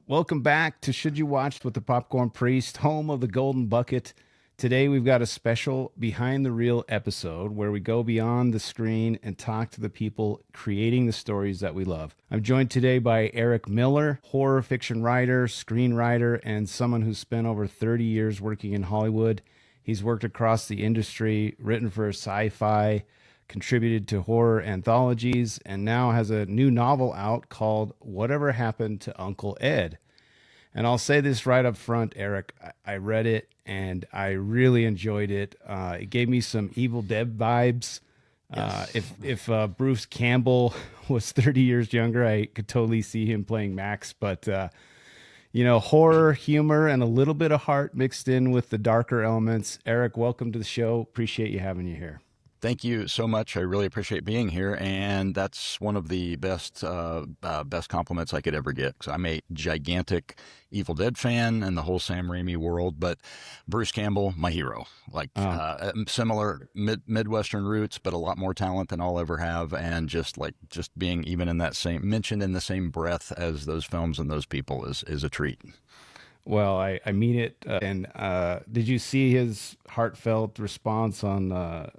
Welcome back to Should You Watch with the Popcorn Priest, home of the Golden Bucket. Today we've got a special behind the reel episode where we go beyond the screen and talk to the people creating the stories that we love. I'm joined today by Eric Miller, horror fiction writer, screenwriter, and someone who's spent over 30 years working in Hollywood. He's worked across the industry, written for sci-fi, contributed to horror anthologies, and now has a new novel out called Whatever Happened to Uncle Ed. And I'll say this right up front, Eric, I read it and I really enjoyed it. It gave me some Evil Dead vibes. Yes. If Bruce Campbell was 30 years younger, I could totally see him playing Max. But, horror, humor, and a little bit of heart mixed in with the darker elements. Eric, welcome to the show. Appreciate you having you here. Thank you so much. I really appreciate being here, and that's one of the best compliments I could ever get. Because I'm a gigantic Evil Dead fan and the whole Sam Raimi world, but Bruce Campbell, my hero. Similar Midwestern roots, but a lot more talent than I'll ever have, and just being even in that same mentioned in the same breath as those films and those people is a treat. Well, I mean it. And did you see his heartfelt response on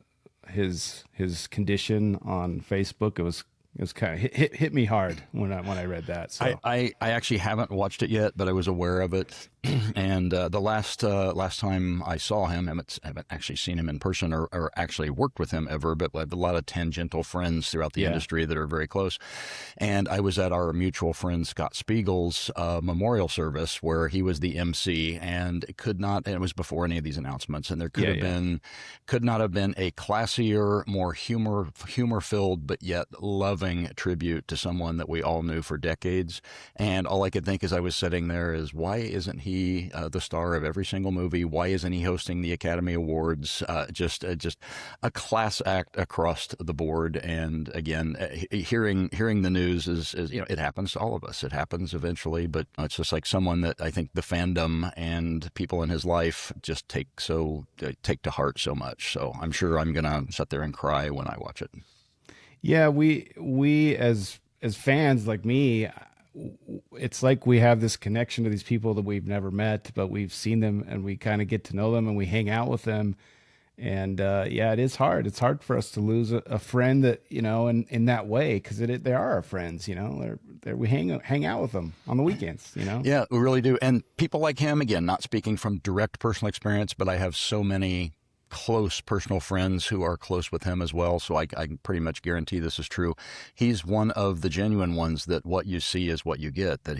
his condition on Facebook? It was kind of hit me hard when I read that. So I actually haven't watched it yet, but I was aware of it. And the last time I saw him, I haven't actually seen him in person or actually worked with him ever, but I have a lot of tangential friends throughout the industry that are very close. And I was at our mutual friend Scott Spiegel's memorial service where he was the MC, and it was before any of these announcements, and there could not have been a classier, more humor filled, but yet loving tribute to someone that we all knew for decades. And all I could think as I was sitting there is, why isn't he the star of every single movie? Why isn't he hosting the Academy Awards? Just a class act across the board. And again, hearing the news is it happens to all of us. It happens eventually, but it's just like someone that I think the fandom and people in his life just take to heart so much. So I'm sure I'm gonna sit there and cry when I watch it. Yeah, we as fans like me, it's like we have this connection to these people that we've never met, but we've seen them and we kind of get to know them and we hang out with them. And it is hard. It's hard for us to lose a friend that, in that way, because they are our friends, we hang out with them on the weekends, Yeah, we really do. And people like him, again, not speaking from direct personal experience, but I have so many close personal friends who are close with him as well, so I can pretty much guarantee this is true. He's one of the genuine ones that what you see is what you get. That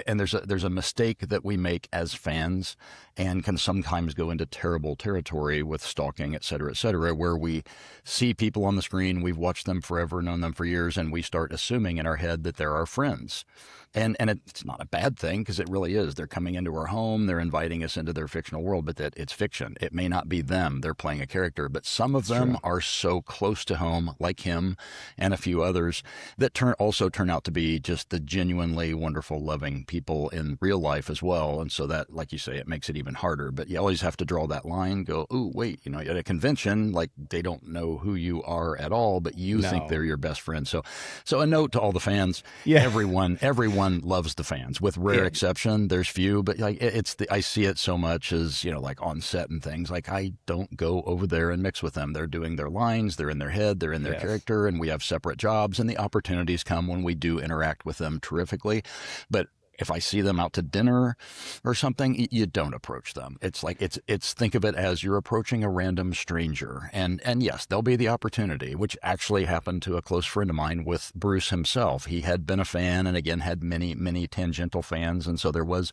and there's a mistake that we make as fans, and can sometimes go into terrible territory with stalking, et cetera, where we see people on the screen, we've watched them forever, known them for years, and we start assuming in our head that they're our friends. And it's not a bad thing, because it really is. They're coming into our home, they're inviting us into their fictional world, but that it's fiction. It may not be them. They're playing a character, but some of them are so close to home, like him and a few others, that also turn out to be just the genuinely wonderful, loving people in real life as well. And so that, like you say, it makes it even harder. But you always have to draw that line, go, ooh, wait, at a convention, like they don't know who you are at all, but you think they're your best friend. So a note to all the fans, everyone loves the fans, with rare exception. There's few, but I see it so much as, like on set and things, like I don't go over there and mix with them. They're doing their lines, they're in their head, they're in their character, and we have separate jobs, and the opportunities come when we do interact with them terrifically. But if I see them out to dinner or something, you don't approach them. It's like it's think of it as you're approaching a random stranger. And yes, there'll be the opportunity, which actually happened to a close friend of mine with Bruce himself. He had been a fan, and again had many tangential fans, and so there was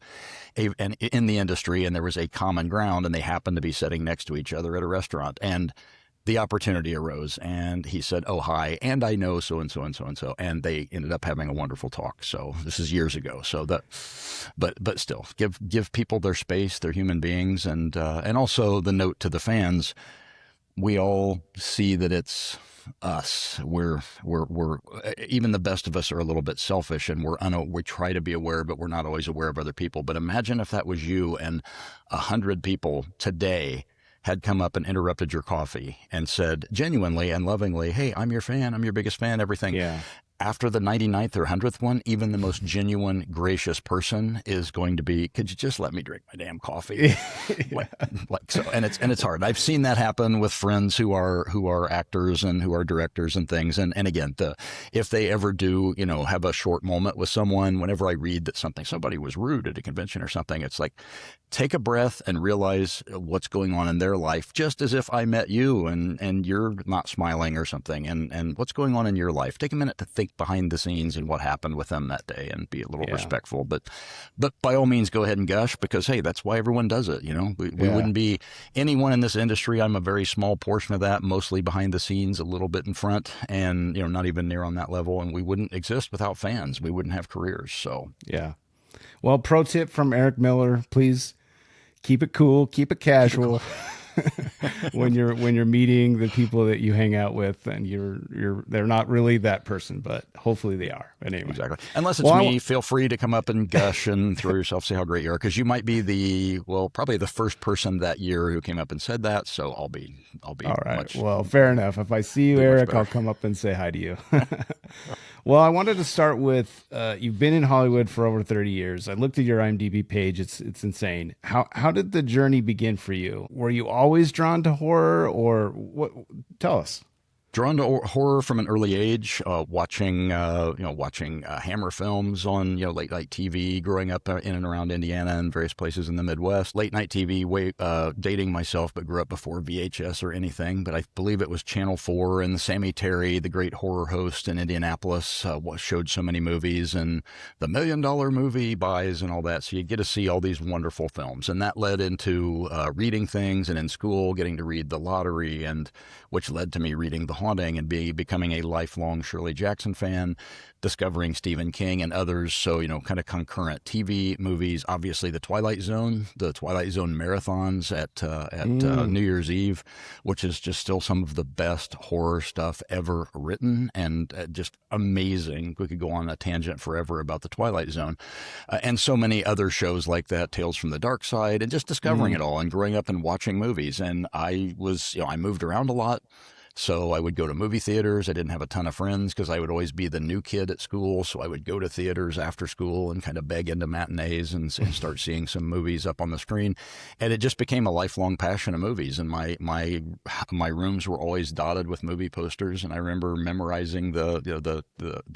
in the industry, and there was a common ground, and they happened to be sitting next to each other at a restaurant, and the opportunity arose, and he said, "Oh, hi, and I know so and so and so and so," and they ended up having a wonderful talk. So this is years ago. So but still, give people their space. They're human beings, and also the note to the fans: we all see that it's us. We're even the best of us are a little bit selfish, and we try to be aware, but we're not always aware of other people. But imagine if that was you, and 100 people today had come up and interrupted your coffee and said genuinely and lovingly, "Hey, I'm your fan. I'm your biggest fan, everything." Yeah. after the 99th or 100th one, even the most genuine, gracious person is going to be, could you just let me drink my damn coffee? Yeah. like so, and it's hard. I've seen that happen with friends who are actors and who are directors and things. And again, if they ever do, have a short moment with someone, whenever I read that somebody was rude at a convention or something, it's like, take a breath and realize what's going on in their life, just as if I met you and you're not smiling or something, and what's going on in your life. Take a minute to think behind the scenes and what happened with them that day, and be a little respectful. But by all means, go ahead and gush, because hey, that's why everyone does it. We wouldn't be anyone in this industry. I'm a very small portion of that, mostly behind the scenes, a little bit in front, and not even near on that level. And we wouldn't exist without fans. We wouldn't have careers. So yeah. Well, pro tip from Eric Miller: please keep it cool, keep it casual. when you're meeting the people that you hang out with, and they're not really that person, but hopefully they are. But anyway, exactly. Unless it's me, feel free to come up and gush and throw yourself, say how great you are, because you might be probably the first person that year who came up and said that. So I'll be all right. Well, fair enough. If I see you, Eric, I'll come up and say hi to you. Well, I wanted to start with you've been in Hollywood for over 30 years. I looked at your IMDb page. It's insane. How did the journey begin for you? Were you always drawn to horror, or what? Tell us. Drawn to horror from an early age, watching Hammer films on late night TV. Growing up in and around Indiana and various places in the Midwest, late night TV. Dating myself, but grew up before VHS or anything. But I believe it was Channel 4, and Sammy Terry, the great horror host in Indianapolis, showed so many movies, and the $1 Million Movie buys and all that. So you get to see all these wonderful films, and that led into reading things, and in school getting to read The Lottery, and which led to me reading The Haunting and becoming a lifelong Shirley Jackson fan, discovering Stephen King and others. So, kind of concurrent TV, movies, obviously the Twilight Zone marathons at New Year's Eve, which is just still some of the best horror stuff ever written, and just amazing. We could go on a tangent forever about the Twilight Zone, and so many other shows like that, Tales from the Dark Side, and just discovering it all and growing up and watching movies. And I moved around a lot. So I would go to movie theaters. I didn't have a ton of friends because I would always be the new kid at school. So I would go to theaters after school and kind of beg into matinees and start seeing some movies up on the screen. And it just became a lifelong passion of movies. And my rooms were always dotted with movie posters. And I remember memorizing the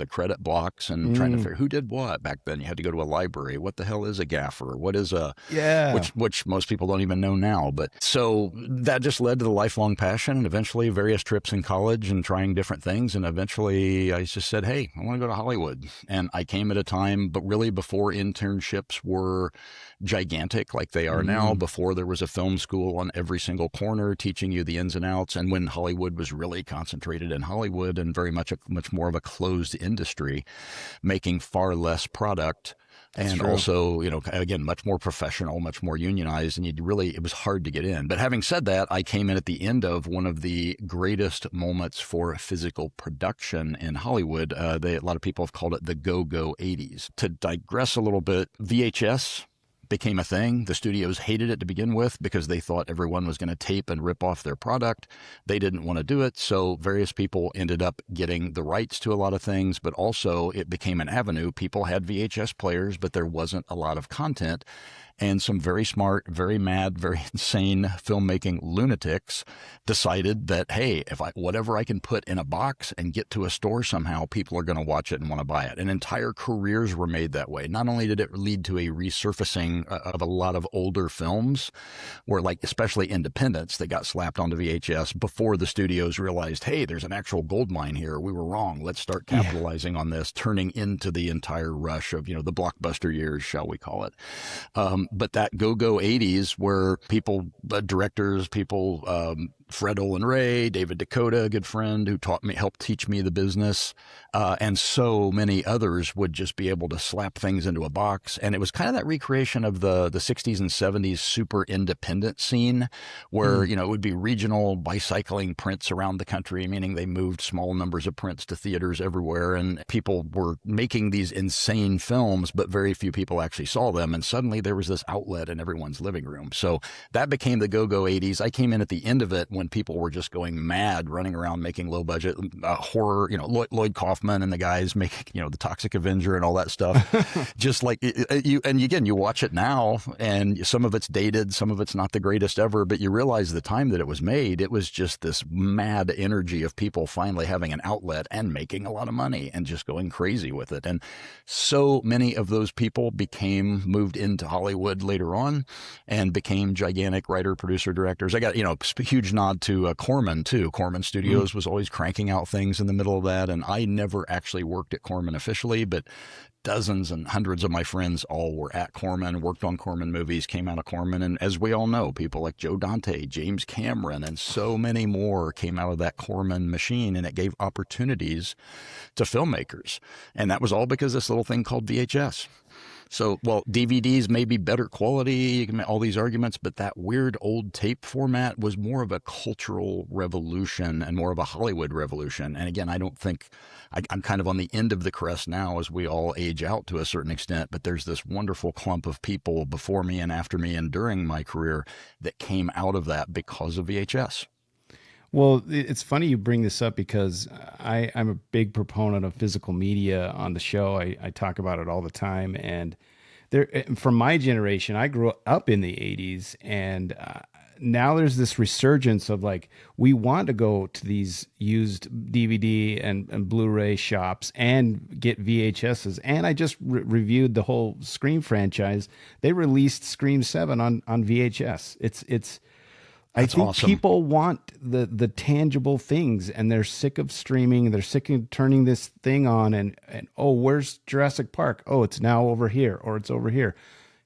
credit blocks and trying to figure who did what. Back then you had to go to a library. What the hell is a gaffer? What is which most people don't even know now. But so that just led to the lifelong passion, and eventually various trips in college and trying different things. And eventually I just said, hey, I want to go to Hollywood. And I came at a time, but really before internships were gigantic like they are now, before there was a film school on every single corner teaching you the ins and outs, and when Hollywood was really concentrated in Hollywood and very much more of a closed industry, making far less product. And also, again, much more professional, much more unionized, and it was hard to get in. But having said that, I came in at the end of one of the greatest moments for physical production in Hollywood. A lot of people have called it the go-go 80s. To digress a little bit, VHS became a thing. The studios hated it to begin with because they thought everyone was going to tape and rip off their product. They didn't want to do it. So various people ended up getting the rights to a lot of things, but also it became an avenue. People had VHS players, but there wasn't a lot of content. And some very smart, very mad, very insane filmmaking lunatics decided that, hey, whatever I can put in a box and get to a store somehow, people are going to watch it and want to buy it. And entire careers were made that way. Not only did it lead to a resurfacing of a lot of older films, where especially independents that got slapped onto VHS before the studios realized, hey, there's an actual gold mine here. We were wrong. Let's start capitalizing on this, turning into the entire rush of, the blockbuster years, shall we call it. But that go-go 80s where directors, Fred Olin Ray, David Dakota, a good friend who helped teach me the business, and so many others would just be able to slap things into a box. And it was kind of that recreation of the 60s and 70s super independent scene where, it would be regional bicycling prints around the country, meaning they moved small numbers of prints to theaters everywhere. And people were making these insane films, but very few people actually saw them. And suddenly there was this outlet in everyone's living room. So that became the go-go 80s. I came in at the end of it when when people were just going mad, running around making low budget horror, Lloyd Kaufman and the guys making, the Toxic Avenger and all that stuff. Just like and again, you watch it now and some of it's dated, some of it's not the greatest ever, but you realize the time that it was made, it was just this mad energy of people finally having an outlet and making a lot of money and just going crazy with it. And so many of those people moved into Hollywood later on and became gigantic writer, producer, directors. I got, a huge nod to Corman too. Corman Studios was always cranking out things in the middle of that. And I never actually worked at Corman officially, but dozens and hundreds of my friends all were at Corman, worked on Corman movies, came out of Corman. And as we all know, people like Joe Dante, James Cameron, and so many more came out of that Corman machine, and it gave opportunities to filmmakers. And that was all because this little thing called VHS. So, well, DVDs may be better quality, you can make all these arguments, but that weird old tape format was more of a cultural revolution and more of a Hollywood revolution. And again, I don't think I'm kind of on the end of the crest now as we all age out to a certain extent, but there's this wonderful clump of people before me and after me and during my career that came out of that because of VHS. Well, it's funny you bring this up because I'm a big proponent of physical media on the show. I talk about it all the time. And from my generation, I grew up in the 80s. And now there's this resurgence of like, we want to go to these used DVD and Blu-ray shops and get VHSs. And I just reviewed the whole Scream franchise. They released Scream 7 on VHS. I think awesome. People want the tangible things, and they're sick of streaming. They're sick of turning this thing on and oh, where's Jurassic Park? Oh, it's now over here, or it's over here.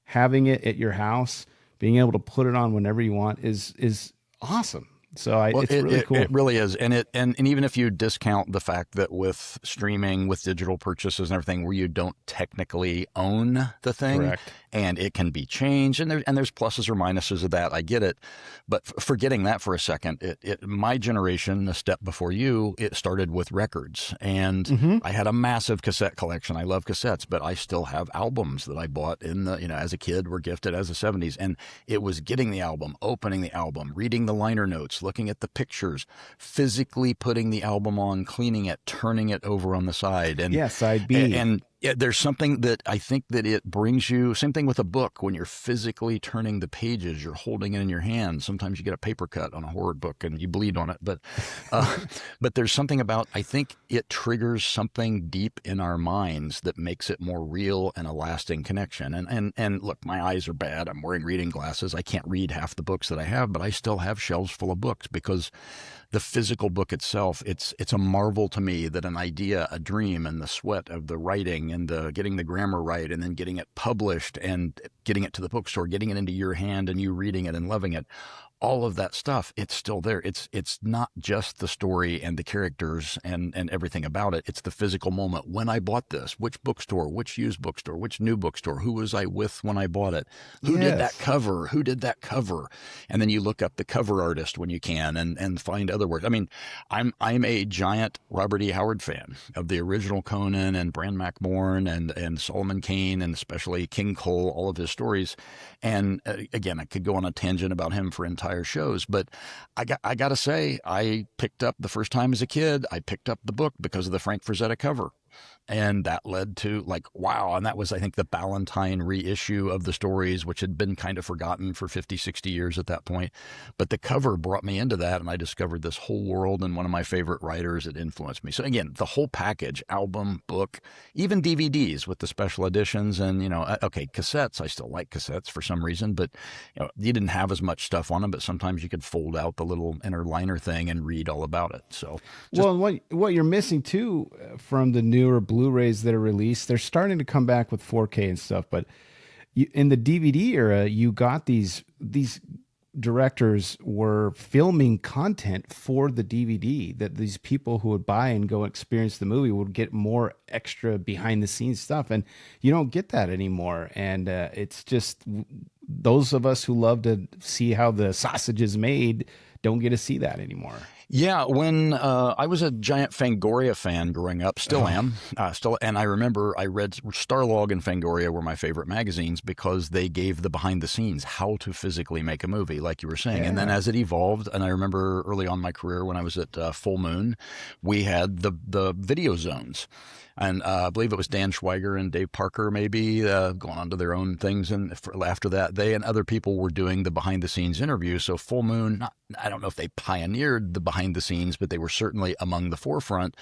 Having it at your house, being able to put it on whenever you want is awesome. So it's really cool. It really is. And even if you discount the fact that with streaming, with digital purchases and everything, where you don't technically own the thing, correct, and it can be changed, and there's pluses or minuses of that. I get it. But forgetting that for a second, my generation, a step before you, it started with records. And I had a massive cassette collection. I love cassettes, but I still have albums that I bought as a kid, were gifted as the 70s. And it was getting the album, opening the album, reading the liner notes, looking at the pictures, physically putting the album on, cleaning it, turning it over on the side. And yes, side B. And there's something that I think that it brings you, same thing with a book, when you're physically turning the pages, you're holding it in your hand. Sometimes you get a paper cut on a horror book and you bleed on it. But there's something about, I think it triggers something deep in our minds that makes it more real and a lasting connection. And look, my eyes are bad. I'm wearing reading glasses. I can't read half the books that I have, but I still have shelves full of books because the physical book itself, it's a marvel to me that an idea, a dream, and the sweat of the writing and the getting the grammar right and then getting it published and getting it to the bookstore, getting it into your hand and you reading it and loving it, all of that stuff, it's still there. It's not just the story and the characters and everything about it. It's the physical moment. When I bought this, which bookstore, which used bookstore, which new bookstore, who was I with when I bought it? Who did that cover? Who did that cover? And then you look up the cover artist when you can and find other work. I mean, I'm a giant Robert E. Howard fan of the original Conan and Bran McMorn and Solomon Kane and especially King Cole, all of his stories. And again, I could go on a tangent about him for entire shows, but I got to say, I picked up the first time as a kid, I picked up the book because of the Frank Frazetta cover. And that led to like, wow. And that was, I think, the Ballantine reissue of the stories, which had been kind of forgotten for 50, 60 years at that point. But the cover brought me into that. And I discovered this whole world and one of my favorite writers that influenced me. So again, the whole package, album, book, even DVDs with the special editions and, okay, cassettes. I still like cassettes for some reason, but you didn't have as much stuff on them, but sometimes you could fold out the little inner liner thing and read all about it. So, well, what you're missing too from the newer Blu-rays that are released, they're starting to come back with 4K and stuff, but in the DVD era, you got these directors were filming content for the DVD that these people who would buy and go experience the movie would get more extra behind the scenes stuff. And you don't get that anymore. And it's just those of us who love to see how the sausage is made don't get to see that anymore. Yeah, when I was a giant Fangoria fan growing up, still Oh, am, and I remember I read Starlog and Fangoria were my favorite magazines because they gave the behind the scenes, how to physically make a movie, like you were saying. And then yeah. as it evolved, and I remember early on in my career when I was at Full Moon, we had the video zones. And I believe it was Dan Schweiger and Dave Parker, maybe going on to their own things. And after that, they and other people were doing the behind the scenes interviews. So Full Moon, I don't know if they pioneered the behind the scenes, but they were certainly among the forefront.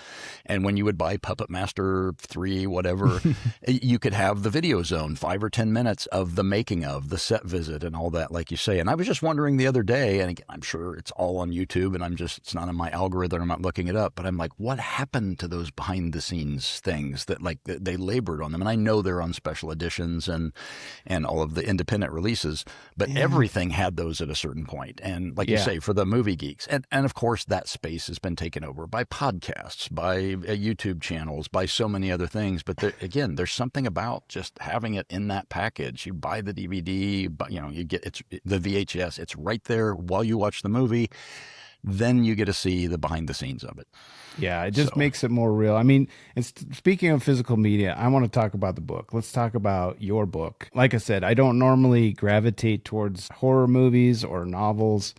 And when you would buy Puppet Master 3, whatever, you could have the video zone, 5 or 10 minutes of the making of the set visit and all that, like you say. And I was just wondering the other day, and again, I'm sure it's all on YouTube and it's not in my algorithm, I'm not looking it up, but I'm like, what happened to those behind the scenes things that like they labored on them? And I know they're on special editions and all of the independent releases, but Yeah. everything had those at a certain point. And like you Yeah. say, for the movie geeks, and of course that space has been taken over by podcasts, by YouTube channels, by so many other things. But again, there's something about just having it in that package. You buy the DVD, but you get the VHS. It's right there while you watch the movie. Then you get to see the behind the scenes of it. Yeah, it just So makes it more real. I mean, speaking of physical media, I want to talk about the book. Let's talk about your book. Like I said, I don't normally gravitate towards horror movies or novels,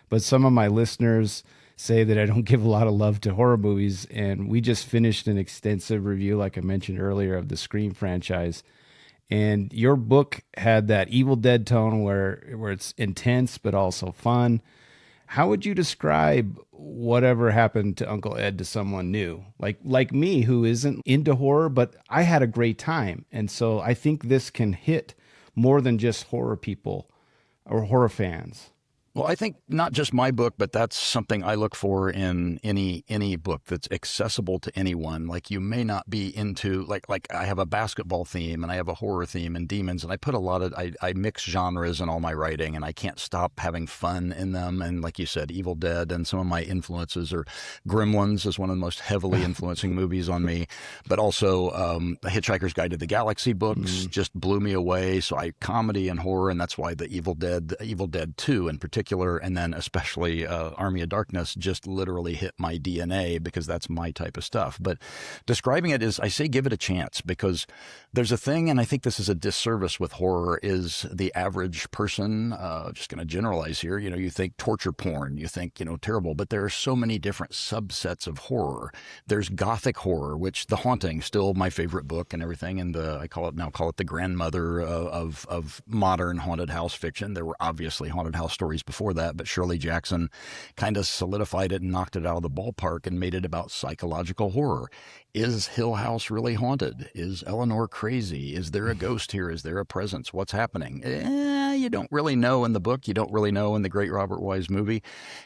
but some of my listeners say that I don't give a lot of love to horror movies. And we just finished an extensive review, like I mentioned earlier, of the Scream franchise. And your book had that Evil Dead tone where it's intense but also fun. How would you describe whatever happened to Uncle Ed to someone new? Like me who isn't into horror, but I had a great time. And so I think this can hit more than just horror people or horror fans. Well, I think not just my book, but that's something I look for in any book that's accessible to anyone. Like you may not be into like I have a basketball theme and I have a horror theme and demons, and I put a lot of I mix genres in all my writing, and I can't stop having fun in them. And like you said, Evil Dead, and some of my influences are Gremlins is one of the most heavily influencing movies on me, but also the Hitchhiker's Guide to the Galaxy books Mm. just blew me away. So I comedy and horror, and that's why the Evil Dead 2 in particular, and then especially Army of Darkness just literally hit my DNA because that's my type of stuff. But describing it is, I say give it a chance, because there's a thing, and I think this is a disservice with horror, is the average person, just going to generalize here, you think torture porn, you think, terrible, but there are so many different subsets of horror. There's gothic horror, which The Haunting, still my favorite book and everything, and I call it the grandmother of modern haunted house fiction. There were obviously haunted house stories before that, but Shirley Jackson kind of solidified it and knocked it out of the ballpark and made it about psychological horror. Is Hill House really haunted? Is Eleanor crazy? Is there a ghost here? Is there a presence? What's happening? You don't really know in the book. You don't really know in the great Robert Wise movie.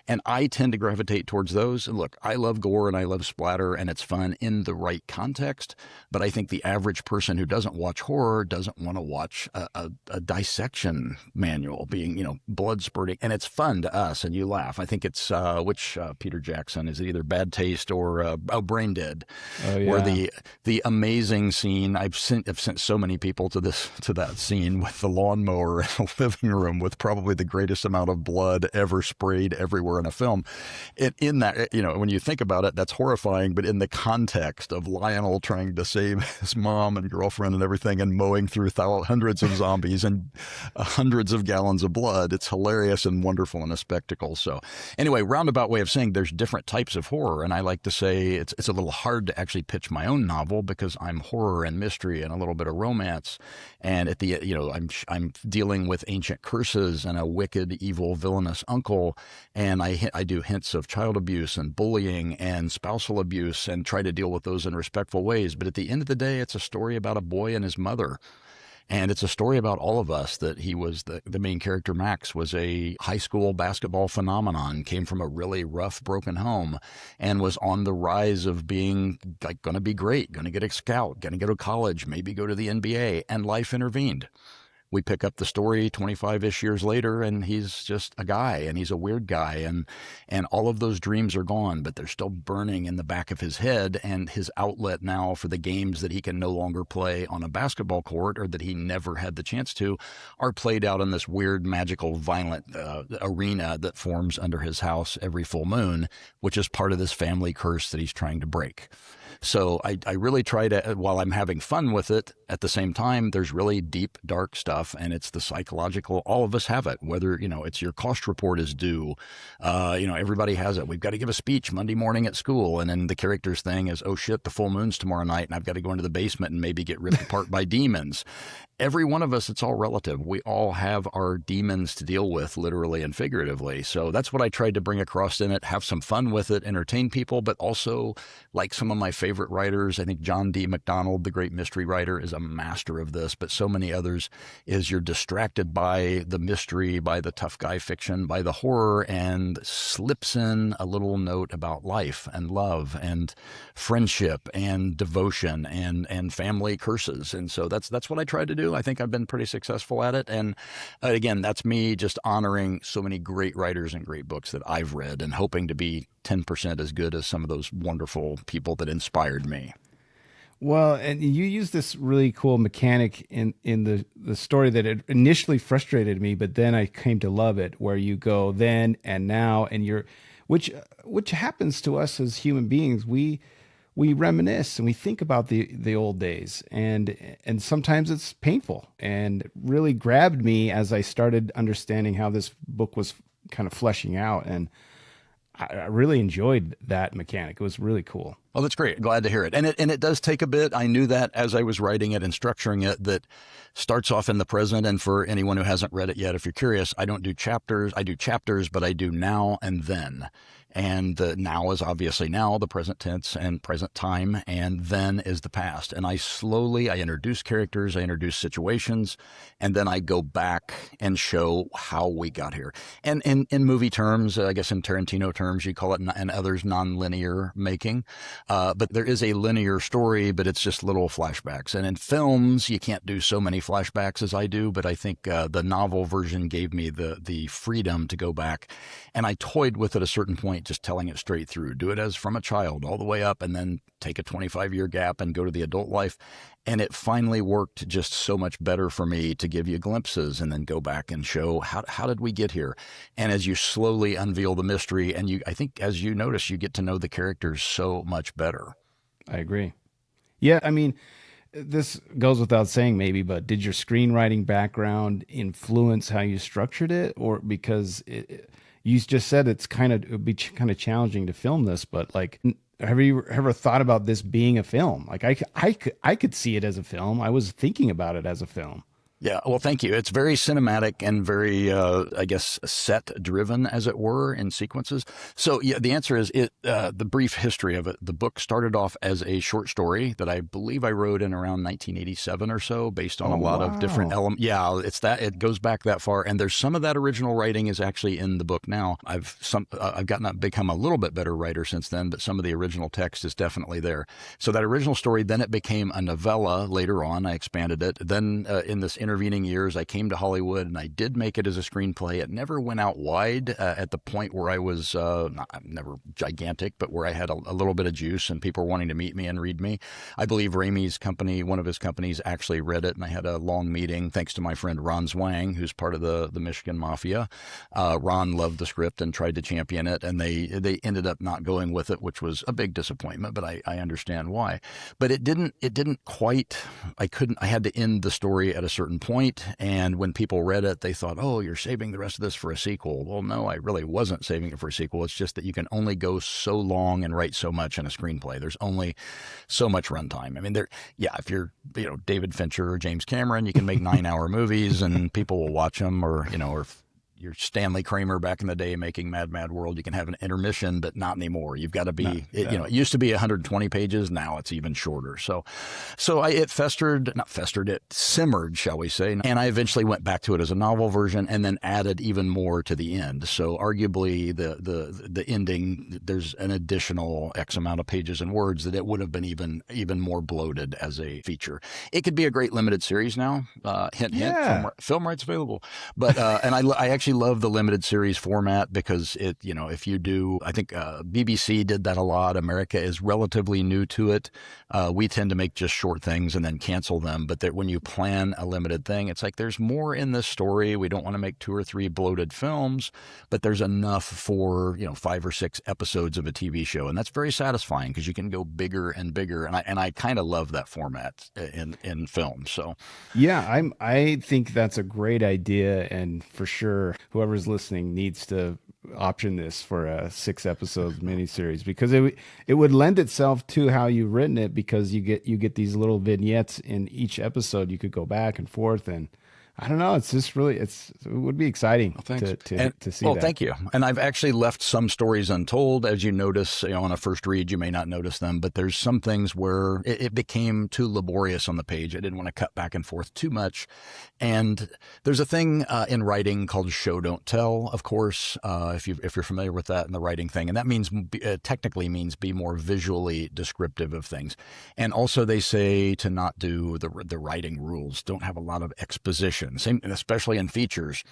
And I tend to gravitate towards those. And look, I love gore and I love splatter, and it's fun in the right context. But I think the average person who doesn't watch horror doesn't want to watch a dissection manual being, blood spurting. And it's fun to us, and you laugh. I think it's which Peter Jackson, is it either Bad Taste or Brain Dead, Oh where yeah. the amazing scene, I've sent so many people to that scene with the lawnmower in a living room with probably the greatest amount of blood ever sprayed everywhere in a film. In that, when you think about it, that's horrifying, but in the context of Lionel trying to save his mom and girlfriend and everything and mowing through hundreds of zombies and hundreds of gallons of blood, it's hilarious and wonderful and a spectacle. So anyway, roundabout way of saying there's different types of horror, and I like to say it's a little hard to actually pitch my own novel because I'm horror and mystery and a little bit of romance, and at the I'm dealing with ancient curses and a wicked, evil, villainous uncle, and I do hints of child abuse and bullying and spousal abuse and try to deal with those in respectful ways. But at the end of the day, it's a story about a boy and his mother. And it's a story about all of us, that he was the main character. Max was a high school basketball phenomenon, came from a really rough, broken home, and was on the rise of being like going to be great, going to get a scout, going to go to college, maybe go to the NBA, and life intervened. we pick up the story 25-ish years later, and he's just a guy, and he's a weird guy, and all of those dreams are gone, but they're still burning in the back of his head, and his outlet now for the games that he can no longer play on a basketball court, or that he never had the chance to, are played out in this weird, magical, violent arena that forms under his house every full moon, which is part of this family curse that he's trying to break. So I really try to, while I'm having fun with it, at the same time, there's really deep, dark stuff, and it's the psychological. All of us have it, whether, it's your cost report is due. Everybody has it. We've got to give a speech Monday morning at school, and then the character's thing is, oh shit, the full moon's tomorrow night, and I've got to go into the basement and maybe get ripped apart by demons. Every one of us, it's all relative. We all have our demons to deal with, literally and figuratively. So that's what I tried to bring across in it, have some fun with it, entertain people, but also, like some of my favorite writers, I think John D. MacDonald, the great mystery writer, is a master of this, but so many others, is you're distracted by the mystery, by the tough guy fiction, by the horror, and slips in a little note about life and love and friendship and devotion and family curses. And so that's what I tried to do. I think I've been pretty successful at it. And again, that's me just honoring so many great writers and great books that I've read, and hoping to be 10% as good as some of those wonderful people that inspired me. Well, and you use this really cool mechanic in the story that it initially frustrated me, but then I came to love it, where you go then and now, and which happens to us as human beings. We reminisce and we think about the old days, and sometimes it's painful, and really grabbed me as I started understanding how this book was kind of fleshing out, and I really enjoyed that mechanic. It was really cool. Oh, that's great. Glad to hear it. And it does take a bit. I knew that as I was writing it and structuring it, that starts off in the present. And for anyone who hasn't read it yet, if you're curious, I don't do chapters. I do chapters, but I do now and then. And the now is obviously now, the present tense and present time, and then is the past. And I introduce characters, I introduce situations, and then I go back and show how we got here. And in movie terms, I guess in Tarantino terms, you call it, and others, nonlinear making. But there is a linear story, but it's just little flashbacks. And in films, you can't do so many flashbacks as I do, but I think the novel version gave me the freedom to go back. And I toyed with it at a certain point, just telling it straight through. Do it as from a child all the way up, and then take a 25-year gap and go to the adult life. And it finally worked just so much better for me to give you glimpses and then go back and show how did we get here. And as you slowly unveil the mystery, and I think as you notice, you get to know the characters so much better. I agree. Yeah, I mean, this goes without saying maybe, but did your screenwriting background influence how you structured it? Or because you just said it would be kind of challenging to film this, but like, have you ever thought about this being a film? Like I could see it as a film. I was thinking about it as a film. Yeah, well, thank you. It's very cinematic and very, I guess, set-driven, as it were, in sequences. So, yeah, the answer is the brief history of it. The book started off as a short story that I believe I wrote in around 1987 or so, based on a lot of different elements. Yeah, it goes back that far, and there's some of that original writing is actually in the book now. I've become a little bit better writer since then, but some of the original text is definitely there. So that original story, then it became a novella later on. I expanded it. Then in this intervening years, I came to Hollywood and I did make it as a screenplay. It never went out wide at the point where I was never gigantic, but where I had a little bit of juice and people were wanting to meet me and read me. I believe Raimi's company, one of his companies, actually read it, and I had a long meeting thanks to my friend Ron Zwang, who's part of the Michigan Mafia. Ron loved the script and tried to champion it, and they ended up not going with it, which was a big disappointment, but I understand why. But it didn't quite, I had to end the story at a certain point, and when people read it, they thought, oh, you're saving the rest of this for a sequel. Well, no, I really wasn't saving it for a sequel. It's just that you can only go so long and write so much in a screenplay. There's only so much runtime. I mean, if you're, David Fincher or James Cameron, you can make 9-hour movies and people will watch them, or your Stanley Kramer back in the day making Mad Mad World. You can have an intermission, but not anymore. You've got to be, it used to be 120 pages. Now it's even shorter. It it simmered, shall we say. And I eventually went back to it as a novel version and then added even more to the end. So arguably the ending, there's an additional X amount of pages and words that it would have been even more bloated as a feature. It could be a great limited series now. Hint, film rights available. But and I actually love the limited series format because if you do, I think BBC did that a lot. America is relatively new to it. We tend to make just short things and then cancel them. But that when you plan a limited thing, it's like there's more in this story. We don't want to make 2 or 3 bloated films, but there's enough for 5 or 6 episodes of a TV show, and that's very satisfying because you can go bigger and bigger. And I kind of love that format in film. So yeah, I think that's a great idea, and for sure, whoever's listening needs to option this for a 6 episodes miniseries because it would lend itself to how you've written it because you get these little vignettes in each episode. You could go back and forth, and I don't know. It's just really, it would be exciting to see that. Thank you. And I've actually left some stories untold. As you notice, on a first read, you may not notice them, but there's some things where it became too laborious on the page. I didn't want to cut back and forth too much. And there's a thing in writing called show don't tell, of course, if you're familiar with that in the writing thing. And that means technically means be more visually descriptive of things. And also they say to not do the writing rules. Don't have a lot of exposition. Same, especially in features,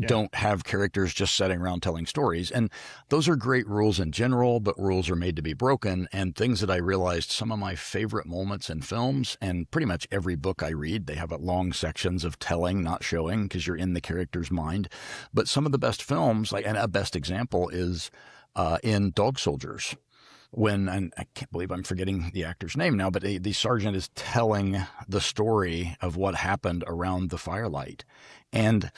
don't have characters just sitting around telling stories. And those are great rules in general, but rules are made to be broken. And things that I realized, some of my favorite moments in films, and pretty much every book I read, they have long sections of telling, not showing, because you're in the character's mind. But some of the best films, and a best example is in Dog Soldiers. And I can't believe I'm forgetting the actor's name now, but the sergeant is telling the story of what happened around the firelight. And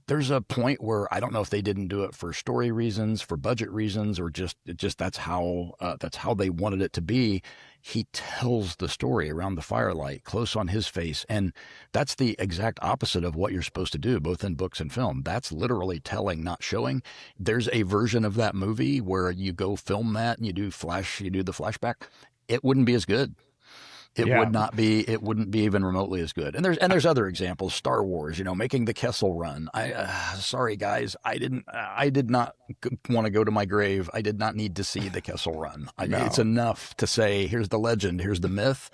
there's a point where I don't know if they didn't do it for story reasons, for budget reasons, or just that's how they wanted it to be. He tells the story around the firelight, close on his face. And that's the exact opposite of what you're supposed to do, both in books and film. That's literally telling, not showing. There's a version of that movie where you go film that and you do the flashback. It wouldn't be as good. It wouldn't be even remotely as good. And there's other examples. Star Wars, making the Kessel Run. Sorry guys, I did not want to go to my grave. I did not need to see the Kessel Run. It's enough to say, here's the legend, here's the myth.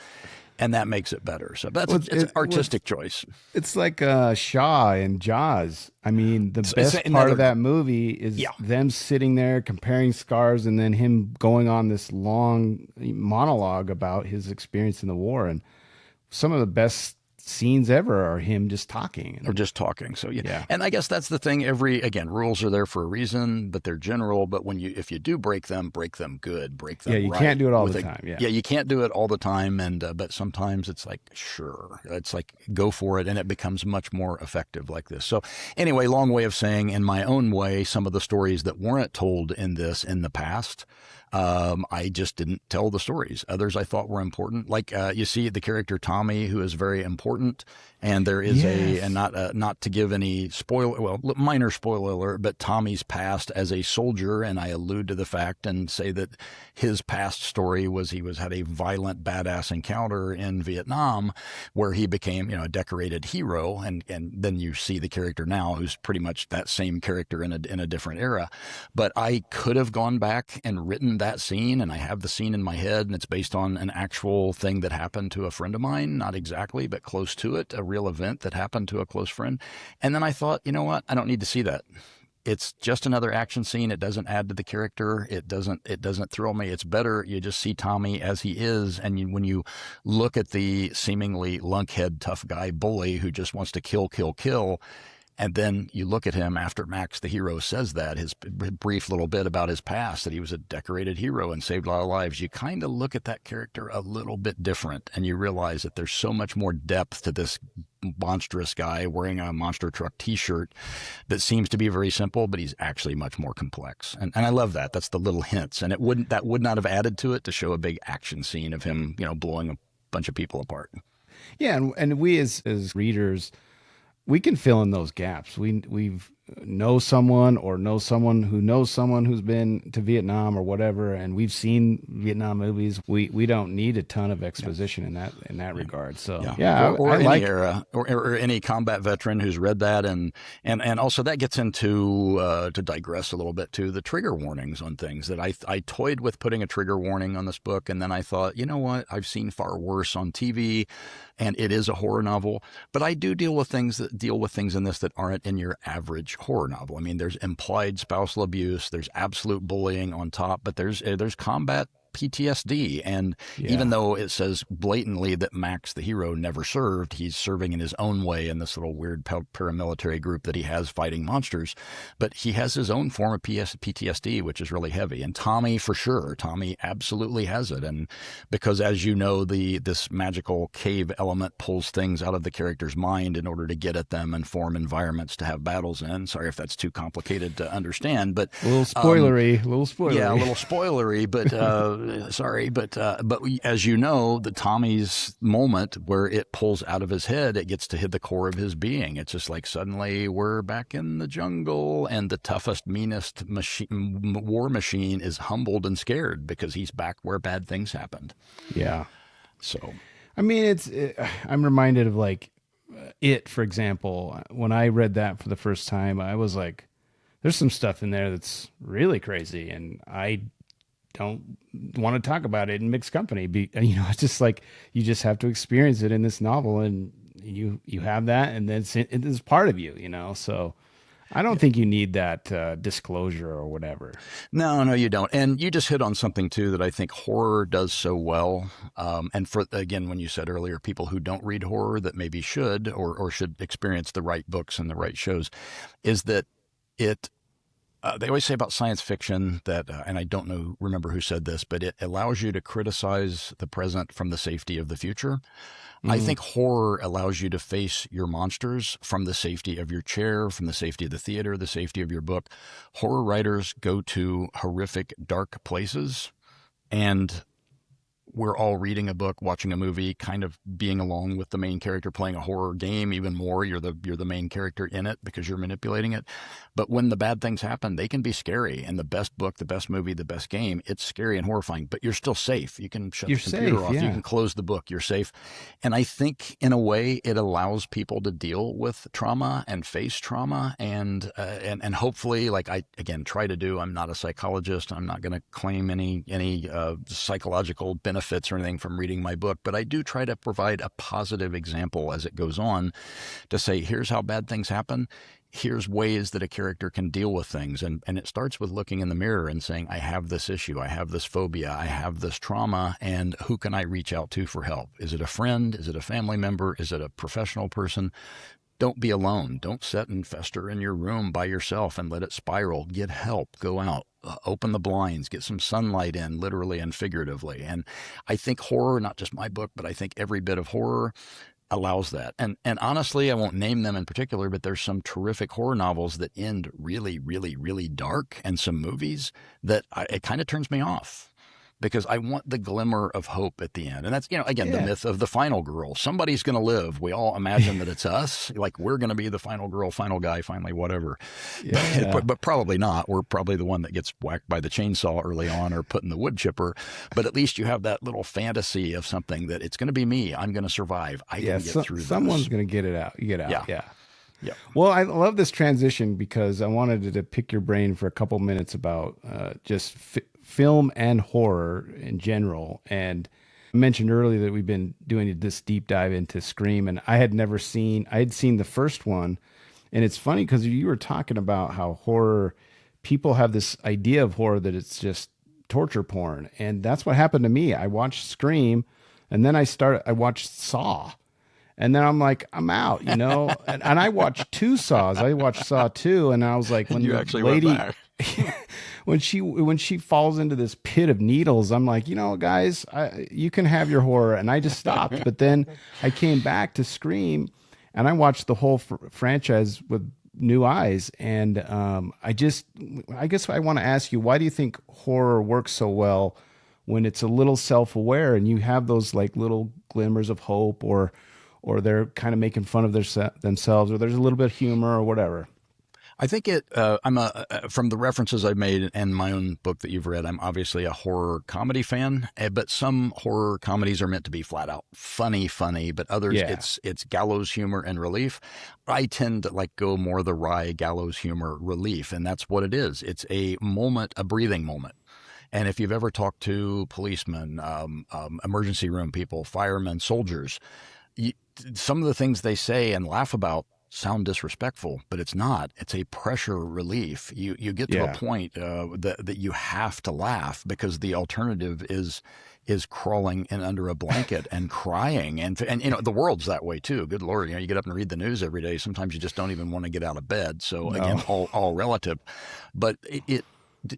And that makes it better. So it's an artistic choice. It's like Shaw and Jaws. I mean, the best part of that movie is them sitting there comparing scars and then him going on this long monologue about his experience in the war. And some of the best scenes ever are him just talking. So and I guess that's the thing. Rules are there for a reason, but they're general. But if you do break them good, break them. Yeah, you can't do it all the time. Yeah, you can't do it all the time. And but sometimes it's like, sure, it's like go for it, and it becomes much more effective like this. So anyway, long way of saying, in my own way, some of the stories that weren't told in the past. I just didn't tell the stories. Others I thought were important. Like you see the character Tommy, who is very important, and there is not to give any minor spoiler alert, but Tommy's past as a soldier, and I allude to the fact and say that his past story was he had a violent, badass encounter in Vietnam where he became, a decorated hero, and then you see the character now who's pretty much that same character in a different era. But I could have gone back and written that scene, and I have the scene in my head, and it's based on an actual thing that happened to a friend of mine, not exactly, but close to it, a real event that happened to a close friend. And then I thought, you know what? I don't need to see that. It's just another action scene. It doesn't add to the character. It doesn't thrill me. It's better you just see Tommy as he is. And when you look at the seemingly lunkhead tough guy bully who just wants to kill, and then you look at him after Max, the hero, says that, his brief little bit about his past, that he was a decorated hero and saved a lot of lives. You kind of look at that character a little bit different, and you realize that there's so much more depth to this monstrous guy wearing a monster truck T-shirt that seems to be very simple, but he's actually much more complex. And I love that. That's the little hints. And that would not have added to it to show a big action scene of him, blowing a bunch of people apart. Yeah, and we as readers, we can fill in those gaps. We've know someone or know someone who's been to Vietnam or whatever, and we've seen Vietnam movies, we don't need a ton of exposition in that regard. So Yeah, yeah, or I any like. era, or any combat veteran who's read that, and also that gets into to digress a little bit to the trigger warnings on things that I toyed with putting a trigger warning on this book, and then I thought, you know what, I've seen far worse on TV, and it is a horror novel, but I do deal with things in this that aren't in your average horror novel. I mean, there's implied spousal abuse, there's absolute bullying on top, but there's combat PTSD. And even Yeah. though it says blatantly that Max, the hero, never served, he's serving in his own way in this little weird paramilitary group that he has fighting monsters. But he has his own form of PTSD, which is really heavy. And Tommy, for sure, Tommy absolutely has it. And because, as you know, this magical cave element pulls things out of the character's mind in order to get at them and form environments to have battles in. Sorry if that's too complicated to understand, but A little spoilery, a little spoilery. yeah, a little spoilery, but sorry, but as you know, the Tommy's moment where it pulls out of his head, it gets to hit the core of his being. It's just like suddenly we're back in the jungle, and the toughest, meanest war machine is humbled and scared because he's back where bad things happened. Yeah. So, I mean, I'm reminded of like It, for example. When I read that for the first time, I was like, there's some stuff in there that's really crazy, and I don't want to talk about it in mixed company. It's just like you just have to experience it in this novel, and you have that, and then it is part of you, So I don't think you need that disclosure or whatever. no, you don't. And you just hit on something too that I think horror does so well. And for, again, when you said earlier, people who don't read horror that maybe should or should experience the right books and the right shows, is that it. They always say about science fiction that, and I don't remember who said this, but it allows you to criticize the present from the safety of the future. I think horror allows you to face your monsters from the safety of your chair, from the safety of the theater, the safety of your book. Horror writers go to horrific, dark places, and we're all reading a book, watching a movie, kind of being along with the main character, playing a horror game. Even more, you're the main character in it because you're manipulating it. But when the bad things happen, they can be scary. And the best book, the best movie, the best game, it's scary and horrifying, but you're still safe. You can shut You're the computer safe, off. yeah. You can close the book. You're safe. And I think in a way it allows people to deal with trauma and face trauma and hopefully, like I, again, try to do. I'm not a psychologist. I'm not going to claim any psychological benefits or anything from reading my book, but I do try to provide a positive example as it goes on to say, here's how bad things happen. Here's ways that a character can deal with things. And it starts with looking in the mirror and saying, I have this issue. I have this phobia. I have this trauma. And who can I reach out to for help? Is it a friend? Is it a family member? Is it a professional person? Don't be alone. Don't sit and fester in your room by yourself and let it spiral. Get help. Go out. Open the blinds. Get some sunlight in, literally and figuratively. And I think horror, not just my book, but I think every bit of horror allows that. And honestly, I won't name them in particular, but there's some terrific horror novels that end really, really, really dark, and some movies that it kind of turns me off. Because I want the glimmer of hope at the end. And that's, again, the myth of the final girl. Somebody's going to live. We all imagine that it's us. Like, we're going to be the final girl, final guy, finally, whatever. Yeah. But probably not. We're probably the one that gets whacked by the chainsaw early on or put in the wood chipper. But at least you have that little fantasy of something that it's going to be me. I'm going to survive. I can get through this. Someone's going to get it out. You get out. Yeah. Yeah. Well, I love this transition because I wanted to pick your brain for a couple minutes about just film and horror in general. And I mentioned earlier that we've been doing this deep dive into Scream, and I had seen the first one. And it's funny because you were talking about how horror, people have this idea of horror that it's just torture porn. And that's what happened to me. I watched Scream, and then I watched Saw. And then I'm like, I'm out, and I watched two Saws. I watched Saw 2, and I was like, when You the actually lady, went back. when she falls into this pit of needles, I'm like, guys, you can have your horror, and I just stopped. But then I came back to Scream, and I watched the whole franchise with new eyes. And I guess I want to ask you, why do you think horror works so well when it's a little self-aware and you have those like little glimmers of hope, or they're kind of making fun of themselves, or there's a little bit of humor or whatever? I think I'm from the references I've made and my own book that you've read, I'm obviously a horror comedy fan, but some horror comedies are meant to be flat out funny, but others Yeah. it's gallows humor and relief. I tend to like go more the wry gallows humor relief, and that's what it is. It's a moment, a breathing moment. And if you've ever talked to policemen, emergency room people, firemen, soldiers, you, some of the things they say and laugh about sound disrespectful, but it's not. It's a pressure relief. You get to a Yeah. point that you have to laugh because the alternative is crawling in under a blanket and crying, and you know the world's that way too. Good Lord, you know you get up and read the news every day. Sometimes you just don't even want to get out of bed. So again, No. all relative, but it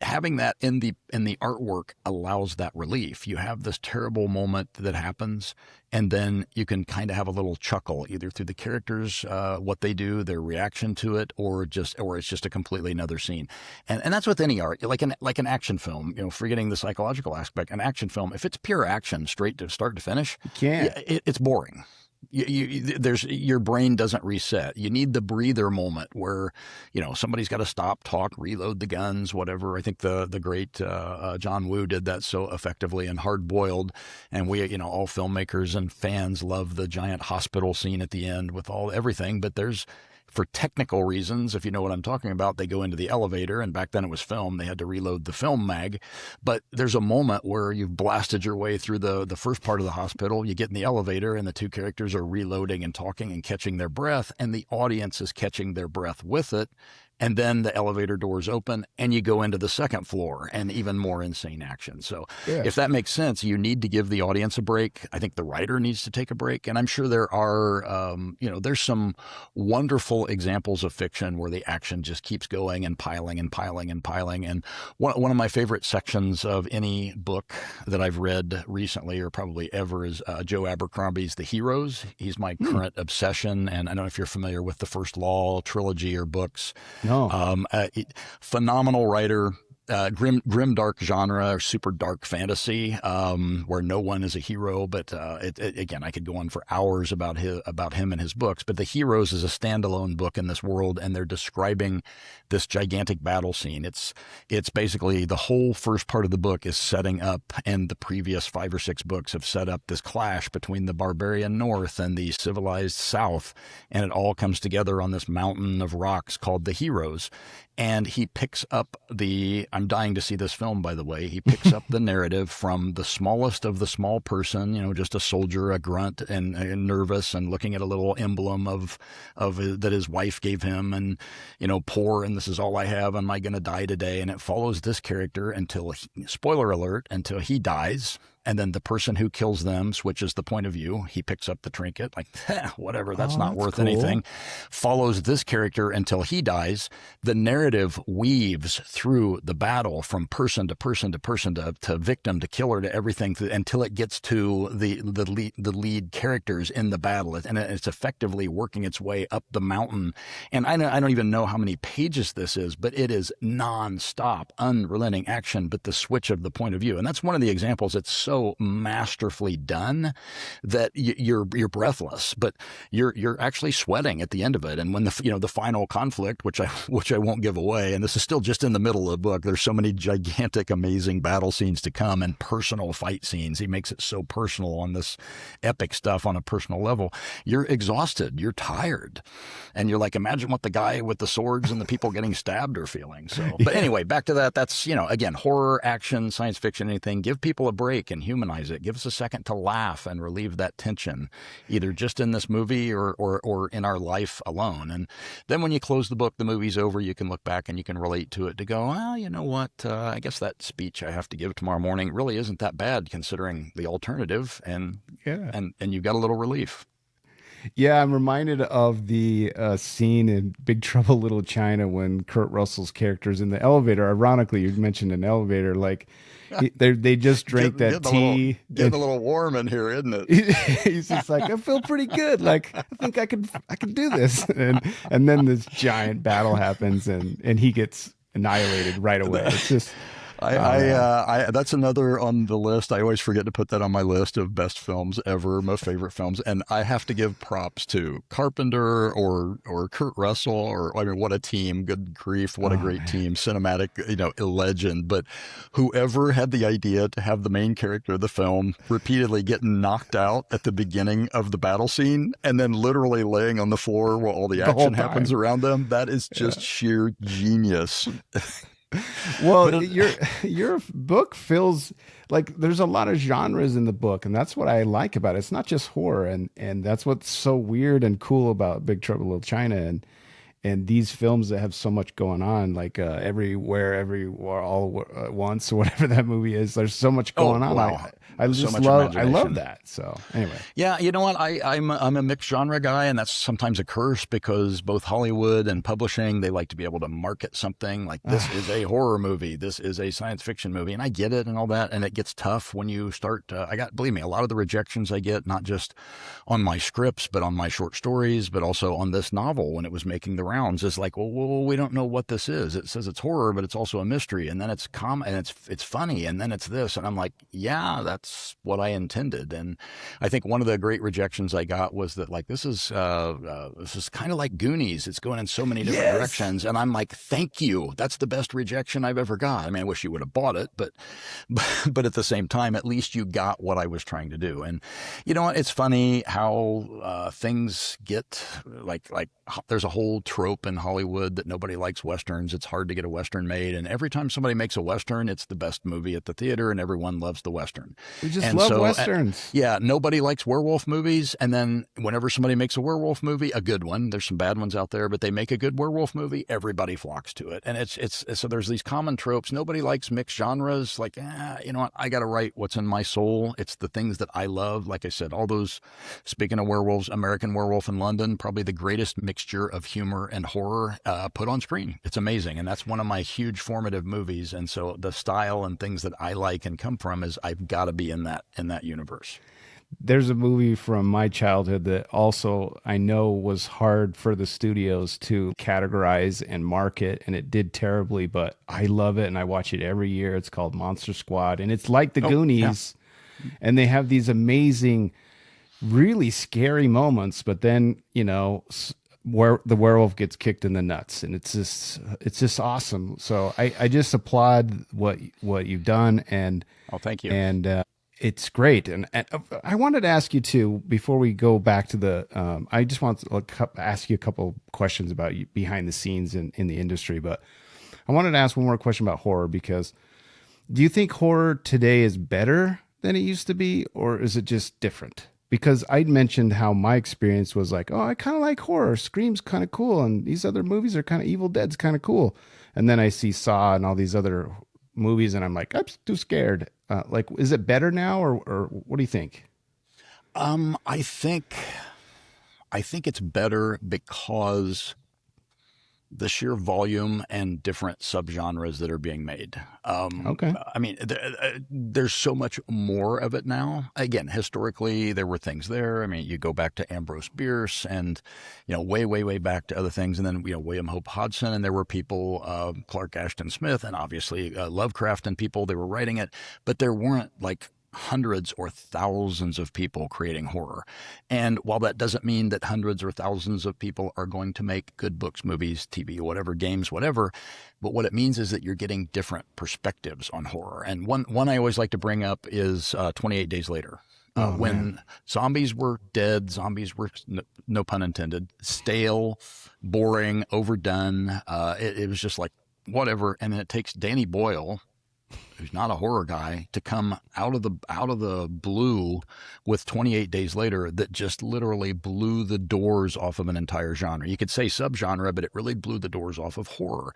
having that in the artwork allows that relief. You have this terrible moment that happens, and then you can kind of have a little chuckle either through the characters, what they do, their reaction to it, or it's just a completely another scene. And that's with any art, like an action film. You know, forgetting the psychological aspect, an action film, if it's pure action, straight to start to finish, You can't. it's boring. There's your brain doesn't reset. You need the breather moment where, you know, somebody's got to stop, talk, reload the guns, whatever. I think the great John Woo did that so effectively in Hard Boiled, and we, you know, all filmmakers and fans love the giant hospital scene at the end with all everything. But there's for technical reasons, if you know what I'm talking about, they go into the elevator, and back then it was film. They had to reload the film mag. But there's a moment where you've blasted your way through the first part of the hospital. You get in the elevator, and the two characters are reloading and talking and catching their breath, and the audience is catching their breath with it. And then the elevator doors open and you go into the second floor and even more insane action. So Yeah. if that makes sense, you need to give the audience a break. I think the writer needs to take a break. And I'm sure there are, you know, there's some wonderful examples of fiction where the action just keeps going and piling and piling and piling. And one of my favorite sections of any book that I've read recently or probably ever is Joe Abercrombie's The Heroes. He's my current obsession. And I don't know if you're familiar with the First Law trilogy or books. No. Phenomenal writer, grim dark genre or super dark fantasy, where no one is a hero. But again, I could go on for hours about him and his books. But The Heroes is a standalone book in this world, and they're describing this gigantic battle scene. It's basically the whole first part of the book is setting up, and the previous 5 or 6 books have set up this clash between the barbarian North and the civilized South, and it all comes together on this mountain of rocks called the Heroes. And he picks up I'm dying to see this film, by the way. He picks up the narrative from the smallest of the small person, you know, just a soldier, a grunt, and nervous, and looking at a little emblem of that his wife gave him, and, you know, poor, and this is all I have. Am I going to die today? And it follows this character until, spoiler alert, until he dies. And then the person who kills them switches the point of view. He picks up the trinket, like, whatever, that's not that's worth cool. anything. Follows this character until he dies. The narrative weaves through the battle from person to person to person to victim to killer to everything until it gets to the lead characters in the battle. And it's effectively working its way up the mountain. And I don't even know how many pages this is, but it is nonstop, unrelenting action, but the switch of the point of view. And that's one of the examples. It's so masterfully done that you're breathless, but you're actually sweating at the end of it. And when the final conflict, which I won't give away, and this is still just in the middle of the book, there's so many gigantic, amazing battle scenes to come and personal fight scenes. He makes it so personal on this epic stuff on a personal level. You're exhausted, you're tired, and you're like, imagine what the guy with the swords and the people getting stabbed are feeling. So, but anyway, back to that. That's, you know, again, horror, action, science fiction, anything. Give people a break and humanize it. Give us a second to laugh and relieve that tension, either just in this movie or in our life alone. And then when you close the book, the movie's over, you can look back and you can relate to it to go, well, you know what? I guess that speech I have to give tomorrow morning really isn't that bad considering the alternative. And you've got a little relief. Yeah, I'm reminded of the scene in Big Trouble Little China when Kurt Russell's character's in the elevator. Ironically, you mentioned an elevator, like they just drank that tea. Getting a little warm in here, isn't it? He's just like, I feel pretty good. Like, I think I can do this. And then this giant battle happens, and he gets annihilated right away. It's just Oh man. That's another on the list. I always forget to put that on my list of best films ever, most favorite films, and I have to give props to Carpenter or Kurt Russell, or I mean, what a team! Good grief, what a Oh great man. team! Cinematic, a legend. But whoever had the idea to have the main character of the film repeatedly getting knocked out at the beginning of the battle scene and then literally laying on the floor while all the The whole action happens time. around them, that is Yeah. just sheer genius. Well, But your book feels like there's a lot of genres in the book, and that's what I like about it. It's not just horror, and that's what's so weird and cool about Big Trouble in Little China and these films that have so much going on, like everywhere, all at once, or whatever that movie is. There's so much oh going on. wow, I so just much love imagination. that. So anyway, Yeah, you know what? I'm a mixed genre guy, and that's sometimes a curse because both Hollywood and publishing, they like to be able to market something like this is a horror movie, this is a science fiction movie, and I get it and all that, and it gets tough when you start. Believe me, a lot of the rejections I get, not just on my scripts, but on my short stories, but also on this novel when it was making the rounds, is like, well, we don't know what this is. It says it's horror, but it's also a mystery, and then and it's funny, and then it's this, and I'm like, yeah, that's what I intended, and I think one of the great rejections I got was that like this is kind of like Goonies. It's going in so many different yes. directions, and I'm like, thank you. That's the best rejection I've ever got. I mean, I wish you would have bought it, but but at the same time, at least you got what I was trying to do. And you know what? It's funny how things get like there's a whole trope in Hollywood that nobody likes westerns. It's hard to get a western made, and every time somebody makes a western, it's the best movie at the theater, and everyone loves the western. We just And love so westerns. yeah, nobody likes werewolf movies. And then whenever somebody makes a werewolf movie, a good one, there's some bad ones out there, but they make a good werewolf movie, everybody flocks to it. And it's so there's these common tropes. Nobody likes mixed genres. Like, you know what? I got to write what's in my soul. It's the things that I love. Like I said, all those, speaking of werewolves, American Werewolf in London, probably the greatest mixture of humor and horror put on screen. It's amazing. And that's one of my huge formative movies. And so the style and things that I like and come from is I've got to be in that universe. There's a movie from my childhood that also I know was hard for the studios to categorize and market, and it did terribly, but I love it and I watch it every year. It's called Monster Squad, and it's like the Oh, yeah. Goonies, and they have these amazing, really scary moments, but then, where the werewolf gets kicked in the nuts, and it's just awesome. So I just applaud what you've done, Oh, thank you. and it's great. And I wanted to ask you too before we go back to the. I just want to ask you a couple questions about you behind the scenes in the industry, but I wanted to ask one more question about horror because do you think horror today is better than it used to be, or is it just different? Because I'd mentioned how my experience was like, oh, I kind of like horror. Scream's kind of cool, and these other movies are kind of Evil Dead's kind of cool. And then I see Saw and all these other movies, and I'm like, I'm too scared. Like, is it better now, or what do you think? Um, I think I think it's better because the sheer volume and different subgenres that are being made. Okay. I mean, there's so much more of it now. Again, historically, there were things there. I mean, you go back to Ambrose Bierce and, way, way, way back to other things. And then, William Hope Hodgson, and there were people, Clark Ashton Smith, and obviously Lovecraft and people, they were writing it, but there weren't like hundreds or thousands of people creating horror. And while that doesn't mean that hundreds or thousands of people are going to make good books, movies, TV, whatever, games, whatever, but what it means is that you're getting different perspectives on horror. And one I always like to bring up is 28 Days Later. Oh man. When zombies were dead, zombies were, no pun intended, stale, boring, overdone. It was just like, whatever. And then it takes Danny Boyle, who's not a horror guy, to come out of the blue with 28 Days Later that just literally blew the doors off of an entire genre. You could say subgenre, but it really blew the doors off of horror.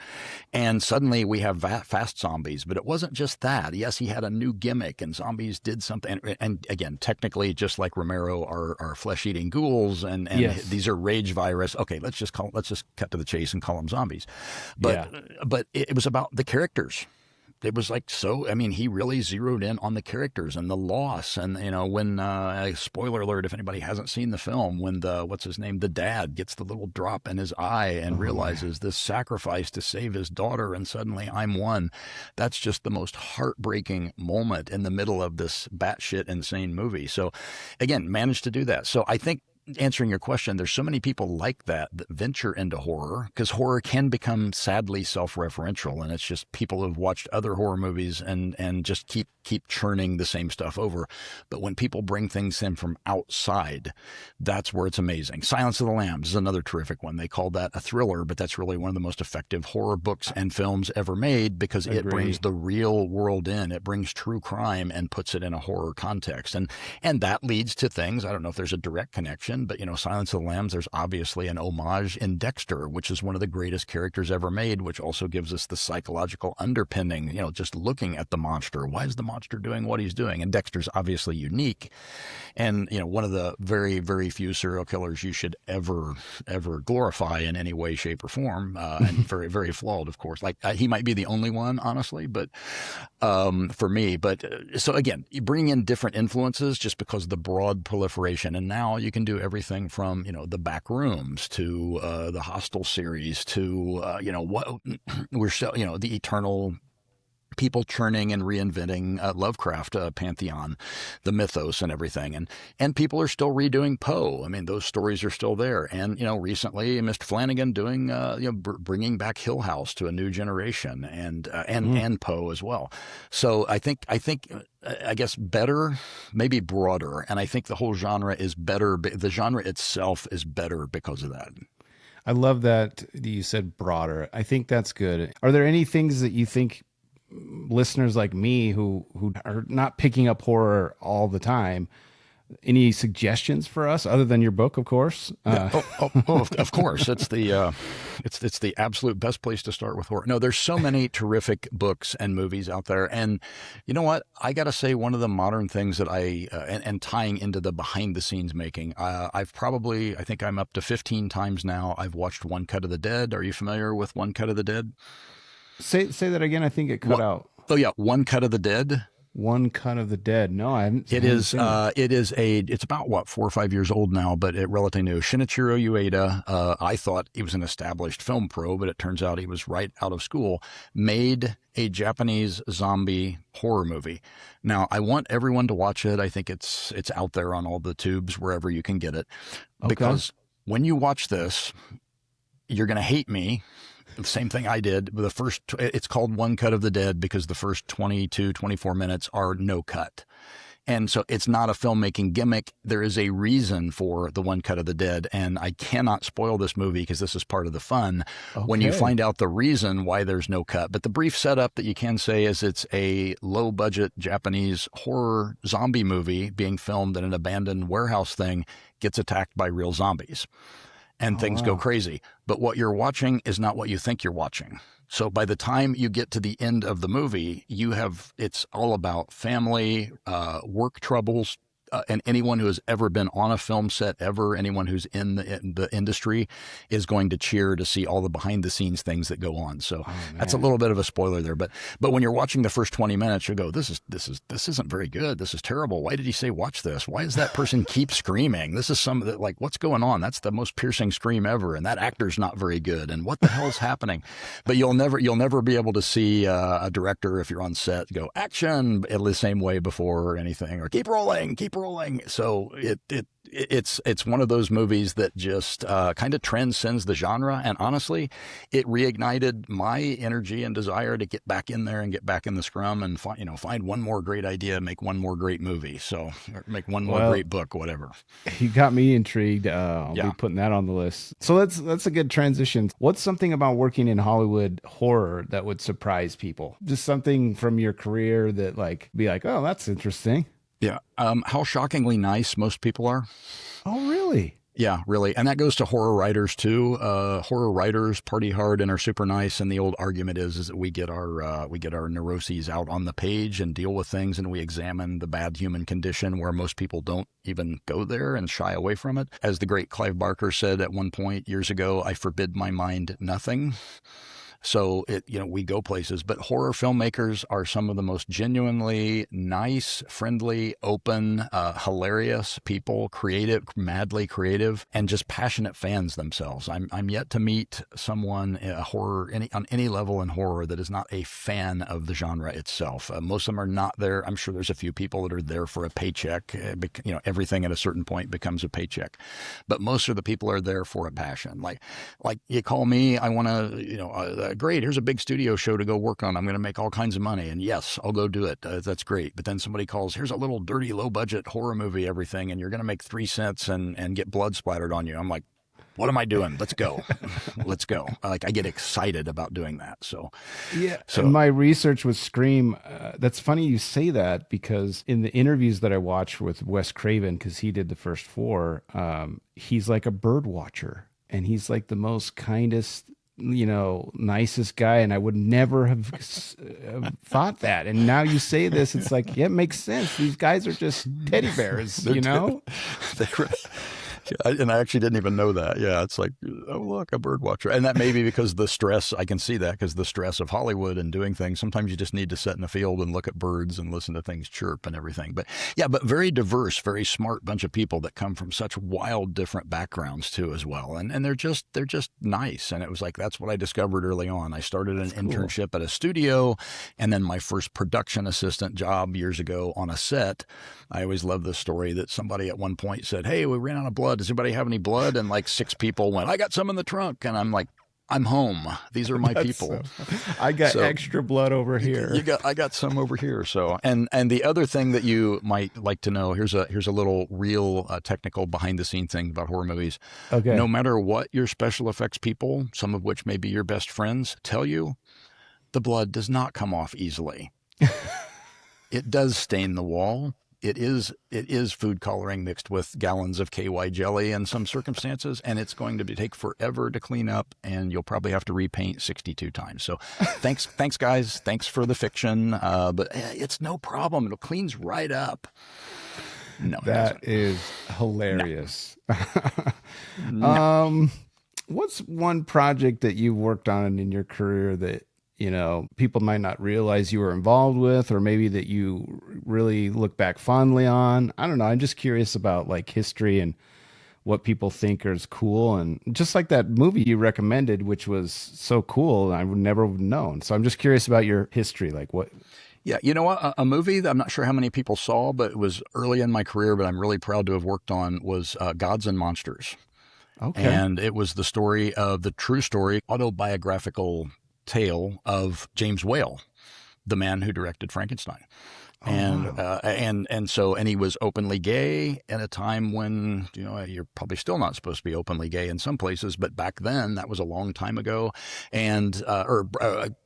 And suddenly we have fast zombies, but it wasn't just that. Yes, he had a new gimmick, and zombies did something. And again, technically, just like Romero, are flesh-eating ghouls, and Yes. these are rage virus. Okay, let's just cut to the chase and call them zombies. But Yeah. but it was about the characters. it was like, so, I mean, he really zeroed in on the characters and the loss. And, when, spoiler alert, if anybody hasn't seen the film, when what's his name, the dad gets the little drop in his eye and realizes this sacrifice to save his daughter, and suddenly I'm one. That's just the most heartbreaking moment in the middle of this batshit insane movie. So, again, managed to do that. So I think, answering your question, there's so many people like that venture into horror, because horror can become sadly self-referential, and it's just people who've watched other horror movies and just keep churning the same stuff over. But when people bring things in from outside, that's where it's amazing. Silence of the Lambs is another terrific one. They call that a thriller, but that's really one of the most effective horror books and films ever made, because it brings the real world in. It brings true crime and puts it in a horror context, and that leads to things. I don't know if there's a direct connection, but Silence of the Lambs, there's obviously an homage in Dexter, which is one of the greatest characters ever made, which also gives us the psychological underpinning, just looking at the monster. Why is the monster doing what he's doing? And Dexter's obviously unique, and one of the very, very few serial killers you should ever glorify in any way, shape, or form, and very, very flawed, of course. Like, he might be the only one, honestly, but for me. But so again, you bring in different influences just because of the broad proliferation, and now you can do everything from the Back Rooms to the Hostel series to what we're the eternal people churning and reinventing Lovecraft pantheon, the mythos and everything, and people are still redoing Poe. I mean, those stories are still there. And recently, Mr. Flanagan doing bringing back Hill House to a new generation, and Poe as well. So I think I guess better, maybe broader, and I think the whole genre is better. The genre itself is better because of that. I love that you said broader. I think that's good. Are there any things that you think listeners like me who are not picking up horror all the time, any suggestions for us other than your book, of course? Of course. It's the it's the absolute best place to start with horror. No, there's so many terrific books and movies out there. And you know what? I got to say, one of the modern things that and tying into the behind the scenes making, I think I'm up to 15 times now. I've watched One Cut of the Dead. Are you familiar with One Cut of the Dead? Say that again. I think it cut out. Oh yeah, One Cut of the Dead. One Cut of the Dead. No, I haven't. It's about 4 or 5 years old now, but it relatively new. Shinichiro Ueda, I thought he was an established film pro, but it turns out he was right out of school, made a Japanese zombie horror movie. Now, I want everyone to watch it. I think it's out there on all the tubes, wherever you can get it. Because when you watch this, you're going to hate me. The same thing I did. It's called One Cut of the Dead because the first 22, 24 minutes are no cut. And so it's not a filmmaking gimmick. There is a reason for the One Cut of the Dead. And I cannot spoil this movie because this is part of the fun when you find out the reason why there's no cut. But the brief setup that you can say is it's a low budget Japanese horror zombie movie being filmed in an abandoned warehouse thing, gets attacked by real zombies. And things go crazy. But what you're watching is not what you think you're watching. So by the time you get to the end of the movie, it's all about family, work troubles, and anyone who has ever been on a film set ever, anyone who's in the industry is going to cheer to see all the behind the scenes things that go on. So that's a little bit of a spoiler there. But when you're watching the first 20 minutes, you go, this isn't very good. This is terrible. Why did he say watch this? Why does that person keep screaming? This is what's going on? That's the most piercing scream ever. And that actor's not very good. And what the hell's happening? But you'll never be able to see a director, if you're on set, go action in the same way before or anything, or keep rolling. So it's one of those movies that just kind of transcends the genre. And honestly, it reignited my energy and desire to get back in there and get back in the scrum and find one more great idea, make one more great movie. So or make one more great book, whatever. You got me intrigued. I'll be putting that on the list. So that's a good transition. What's something about working in Hollywood horror that would surprise people? Just something from your career that be like, oh, that's interesting. Yeah. How shockingly nice most people are. Oh, really? Yeah, really. And that goes to horror writers too. Horror writers party hard and are super nice. And the old argument is that we get our neuroses out on the page and deal with things, and we examine the bad human condition where most people don't even go there and shy away from it. As the great Clive Barker said at one point years ago, I forbid my mind nothing. So we go places, but horror filmmakers are some of the most genuinely nice, friendly, open, hilarious people, creative, madly creative, and just passionate fans themselves. I'm yet to meet someone on any level in horror that is not a fan of the genre itself. Most of them are not there. I'm sure there's a few people that are there for a paycheck. Everything at a certain point becomes a paycheck, but most of the people are there for a passion. Like you call me, I want to, great, here's a big studio show to go work on. I'm going to make all kinds of money. And yes, I'll go do it. That's great. But then somebody calls, here's a little dirty, low budget horror movie, everything, and you're going to make 3 cents and get blood splattered on you. I'm like, what am I doing? Let's go. Let's go. I get excited about doing that. So my research with Scream, that's funny you say that, because in the interviews that I watched with Wes Craven, because he did the first 4, he's like a bird watcher, and he's like the most kindest, nicest guy. And I would never have thought that. And now you say this, it's like, yeah, it makes sense. These guys are just teddy bears, And I actually didn't even know that. Yeah, it's like, oh, look, a bird watcher. And that may be because the stress, I can see that, because the stress of Hollywood and doing things, sometimes you just need to sit in the field and look at birds and listen to things chirp and everything. But yeah, but very diverse, very smart bunch of people that come from such wild, different backgrounds too as well. And they're just nice. And it was like, that's what I discovered early on. I started an internship at a studio, and then my first production assistant job years ago on a set. I always love this story that somebody at one point said, hey, we ran out of blood. Does anybody have any blood? And like 6 people went, I got some in the trunk. And I'm like, I'm home. These are my people. I got extra blood over here. I got some over here. So, and the other thing that you might like to know, here's a little real technical behind the scene thing about horror movies. Okay. No matter what your special effects people, some of which may be your best friends, tell you, the blood does not come off easily. It does stain the wall. It is food coloring mixed with gallons of KY jelly in some circumstances, and it's going to take forever to clean up, and you'll probably have to repaint 62 times. So thanks guys. Thanks for the fiction. But it's no problem. It cleans right up. No, that is hilarious. No. What's one project that you've worked on in your career that people might not realize you were involved with, or maybe that you really look back fondly on? I don't know. I'm just curious about like history and what people think is cool. And just like that movie you recommended, which was so cool, I would never have known. So I'm just curious about your history. Like what? Yeah, you know what? A movie that I'm not sure how many people saw, but it was early in my career, but I'm really proud to have worked on, was Gods and Monsters. Okay. And it was the story of the true story, autobiographical tale of James Whale, the man who directed Frankenstein. And he was openly gay at a time when, you're probably still not supposed to be openly gay in some places, but back then that was a long time ago. And,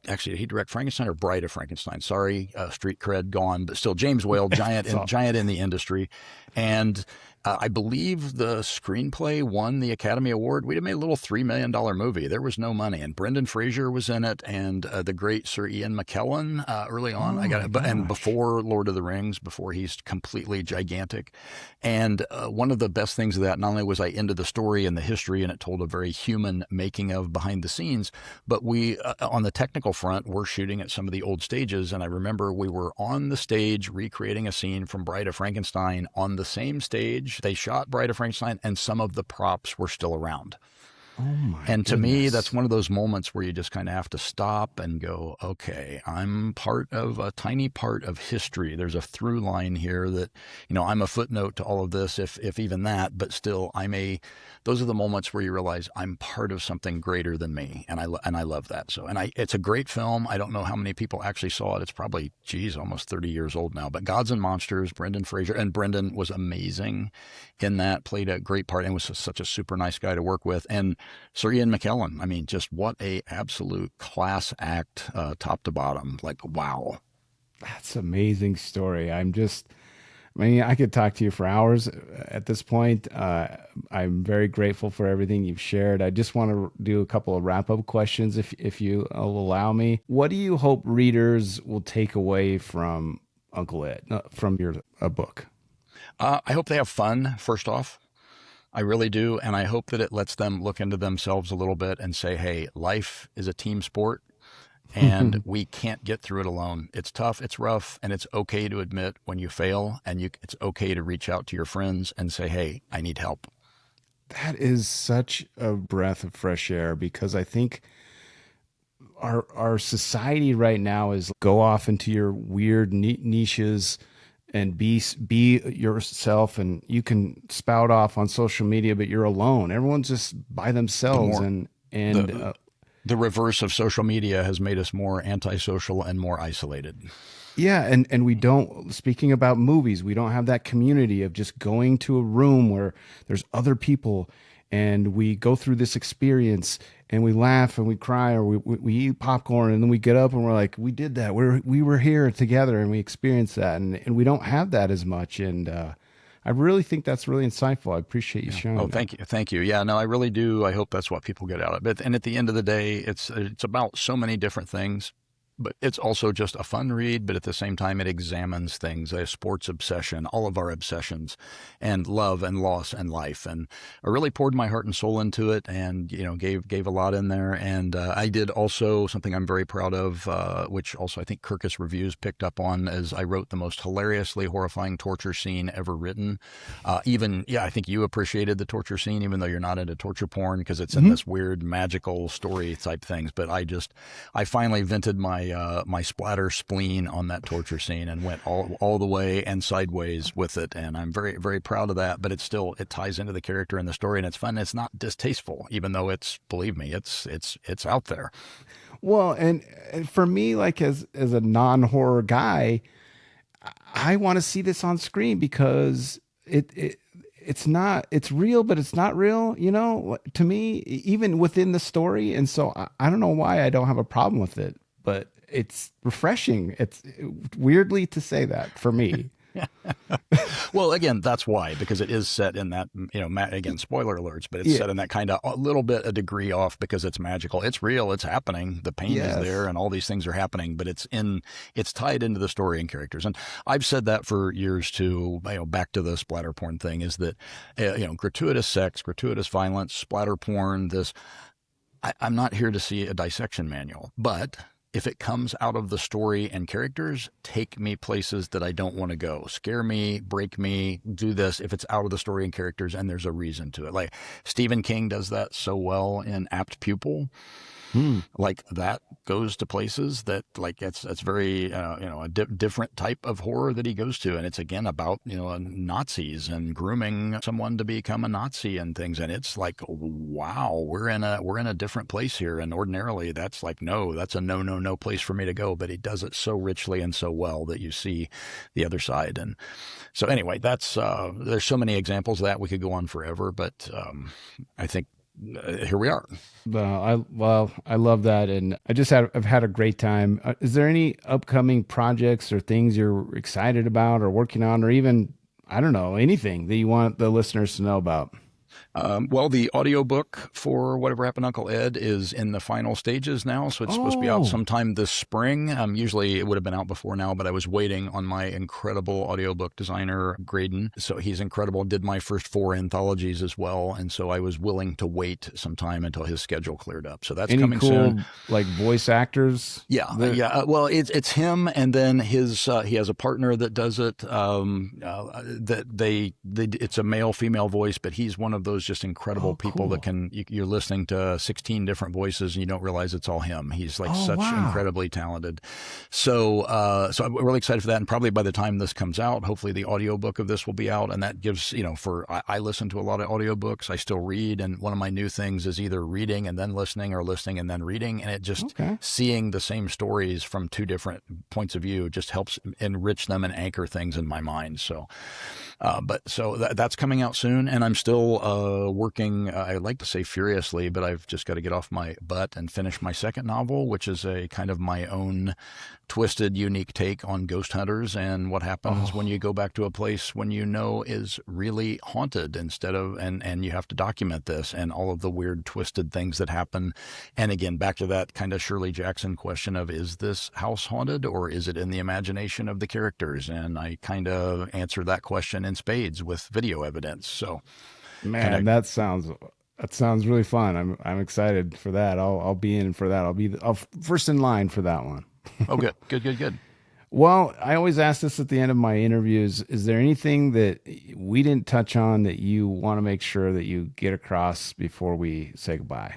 actually, did he direct Frankenstein or Bride of Frankenstein? Sorry, street cred gone, but still James Whale, giant in the industry. And I believe the screenplay won the Academy Award. We'd have made a little $3 million movie. There was no money. And Brendan Fraser was in it, and the great Sir Ian McKellen early on. And before Lord of the Rings, before he's completely gigantic. And one of the best things of that, not only was I into the story and the history, and it told a very human making of behind the scenes, but we, on the technical front, we're shooting at some of the old stages. And I remember we were on the stage recreating a scene from Bride of Frankenstein on the same stage. They shot Bride of Frankenstein, and some of the props were still around. Oh my And to goodness. me, that's one of those moments where you just kind of have to stop and go, okay, I'm part of a tiny part of history. There's a through line here that, I'm a footnote to all of this, if even that, but still those are the moments where you realize I'm part of something greater than me. And I love that. So, it's a great film. I don't know how many people actually saw it. It's probably, almost 30 years old now, but Gods and Monsters, Brendan Fraser, and Brendan was amazing in that, played a great part, and was such a super nice guy to work with. And Sir Ian McKellen, just what a absolute class act, top to bottom. Like, wow. That's an amazing story. I could talk to you for hours at this point. I'm very grateful for everything you've shared. I just want to do a couple of wrap-up questions, if you will allow me. What do you hope readers will take away from Uncle Ed, from your book? I hope they have fun, first off. I really do. And I hope that it lets them look into themselves a little bit and say, hey, life is a team sport and we can't get through it alone. It's tough, it's rough, and it's okay to admit when you fail, and it's okay to reach out to your friends and say, hey, I need help. That is such a breath of fresh air because I think our society right now is go off into your weird niches and be yourself, and you can spout off on social media, but you're alone. Everyone's just by The themselves, more, and the, the reverse of social media has made us more antisocial and more isolated. yeah, and we don't, speaking about movies, we don't have that community of just going to a room where there's other people and we go through this experience and we laugh and we cry or we eat popcorn and then we get up and we're like, we did that. We were here together and we experienced that. And we don't have that as much. And I really think that's really insightful. I appreciate you Yeah. sharing Oh, that. thank you. Thank you. Yeah, no, I really do. I hope that's what people get out of it. And at the end of the day, it's about so many different things. But it's also just a fun read, but at the same time, it examines things, a sports obsession, all of our obsessions, and love and loss and life. And I really poured my heart and soul into it, and gave a lot in there. And I did also something I'm very proud of, which also I think Kirkus Reviews picked up on, as I wrote the most hilariously horrifying torture scene ever written. I think you appreciated the torture scene, even though you're not into torture porn, because it's in Hmm. this weird magical story type things. But I finally vented my splatter spleen on that torture scene and went all the way and sideways with it, and I'm very very proud of that. But it ties into the character and the story, and it's fun. It's not distasteful, even though believe me, it's out there. Well, and for me, like as a non-horror guy, I want to see this on screen because it's not, it's real, but it's not real, to me, even within the story. And so I don't know why I don't have a problem with it, but it's refreshing. It's weirdly to say that for me. Well, again, that's why, because it is set in that, again, spoiler alerts, but it's Yeah. set in that kind of a little bit a degree off because it's magical. It's real. It's happening. The pain is there Yes. and all these things are happening, but it's tied into the story and characters. And I've said that for years too, back to the splatter porn thing is that, gratuitous sex, gratuitous violence, splatter porn, I'm not here to see a dissection manual, but if it comes out of the story and characters, take me places that I don't want to go. Scare me, break me, do this if it's out of the story and characters and there's a reason to it. Like Stephen King does that so well in Apt Pupil. Hmm. Like that goes to places that like it's very a different type of horror that he goes to, and it's again about Nazis and grooming someone to become a Nazi and things, and it's like wow, we're in a different place here, and ordinarily that's like no, that's a no place for me to go, but he does it so richly and so well that you see the other side. And so anyway, that's there's so many examples of that we could go on forever, but I think here we are. I love that, and I've had a great time. Is there any upcoming projects or things you're excited about or working on, or even I don't know anything that you want the listeners to know about? Well, the audiobook for Whatever Happened to Uncle Ed is in the final stages now, so it's supposed to be out Oh, sometime this spring. Usually it would have been out before now, but I was waiting on my incredible audiobook designer, Graydon. So he's incredible, did my first 4 anthologies as well, and so I was willing to wait some time until his schedule cleared up. So that's any coming soon. cool like voice actors? Yeah. Well, it's him, and then he has a partner that does it. That it's a male female voice, but he's one of those just incredible Oh, people that cool. you're listening to 16 different voices and you don't realize it's all him. He's like Oh, such wow. incredibly talented. So I'm really excited for that. And probably by the time this comes out, hopefully the audiobook of this will be out, and that gives I listen to a lot of audiobooks. I still read, and one of my new things is either reading and then listening, or listening and then reading, and it just Okay. seeing the same stories from 2 different points of view just helps enrich them and anchor things in my mind. So, that's coming out soon, and I'm still working. I'd like to say furiously, but I've just got to get off my butt and finish my second novel, which is a kind of my own twisted, unique take on ghost hunters and what happens when Oh, you go back to a place when is really haunted instead of and you have to document this and all of the weird twisted things that happen. And again, back to that kind of Shirley Jackson question of, is this house haunted or is it in the imagination of the characters? And I kind of answer that question in spades with video evidence. So Man, that sounds really fun. I'm excited for that. I'll be in for that. I'll first in line for that one. Oh, good, good, good, good. Well, I always ask this at the end of my interviews. Is there anything that we didn't touch on that you want to make sure that you get across before we say goodbye?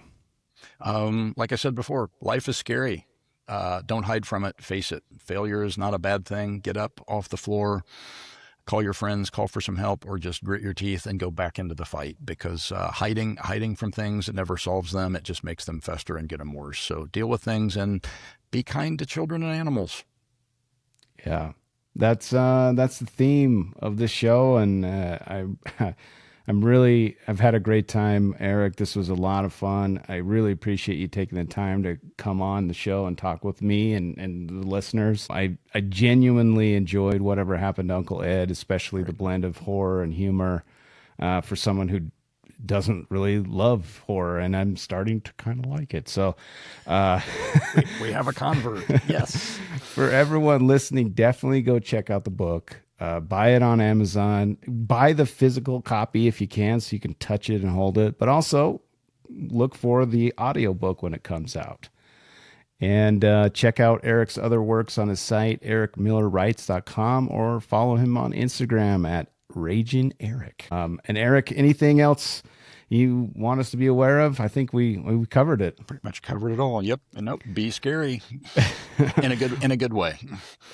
Like I said before, life is scary. Don't hide from it. Face it. Failure is not a bad thing. Get up off the floor, call your friends, call for some help, or just grit your teeth and go back into the fight. Because hiding from things, it never solves them. It just makes them fester and get them worse. So deal with things and be kind to children and animals. Yeah, that's the theme of this show, and I've had a great time, Eric. This was a lot of fun. I really appreciate you taking the time to come on the show and talk with me and the listeners. I genuinely enjoyed whatever happened to Uncle Ed, especially the blend of horror and humor for someone who doesn't really love horror, and I'm starting to kind of like it. So we have a convert. Yes. For everyone listening, definitely go check out the book. Buy it on Amazon. Buy the physical copy if you can, so you can touch it and hold it. But also look for the audiobook when it comes out. And check out Eric's other works on his site, ericmillerwrites.com, or follow him on Instagram at Raging Eric. And Eric, anything else you want us to be aware of? I think we covered it. Pretty much covered it all. Yep. And nope, be scary in a good way.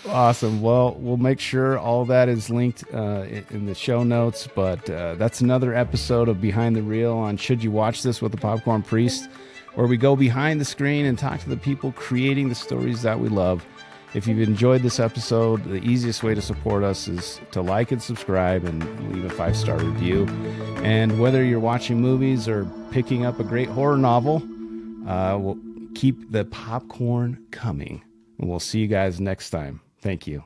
Awesome. Well, we'll make sure all that is linked in the show notes. But that's another episode of Behind the Reel on Should You Watch This with the Popcorn Priest, where we go behind the screen and talk to the people creating the stories that we love. If you've enjoyed this episode, the easiest way to support us is to like and subscribe and leave a 5-star review. And whether you're watching movies or picking up a great horror novel, we'll keep the popcorn coming. And we'll see you guys next time. Thank you.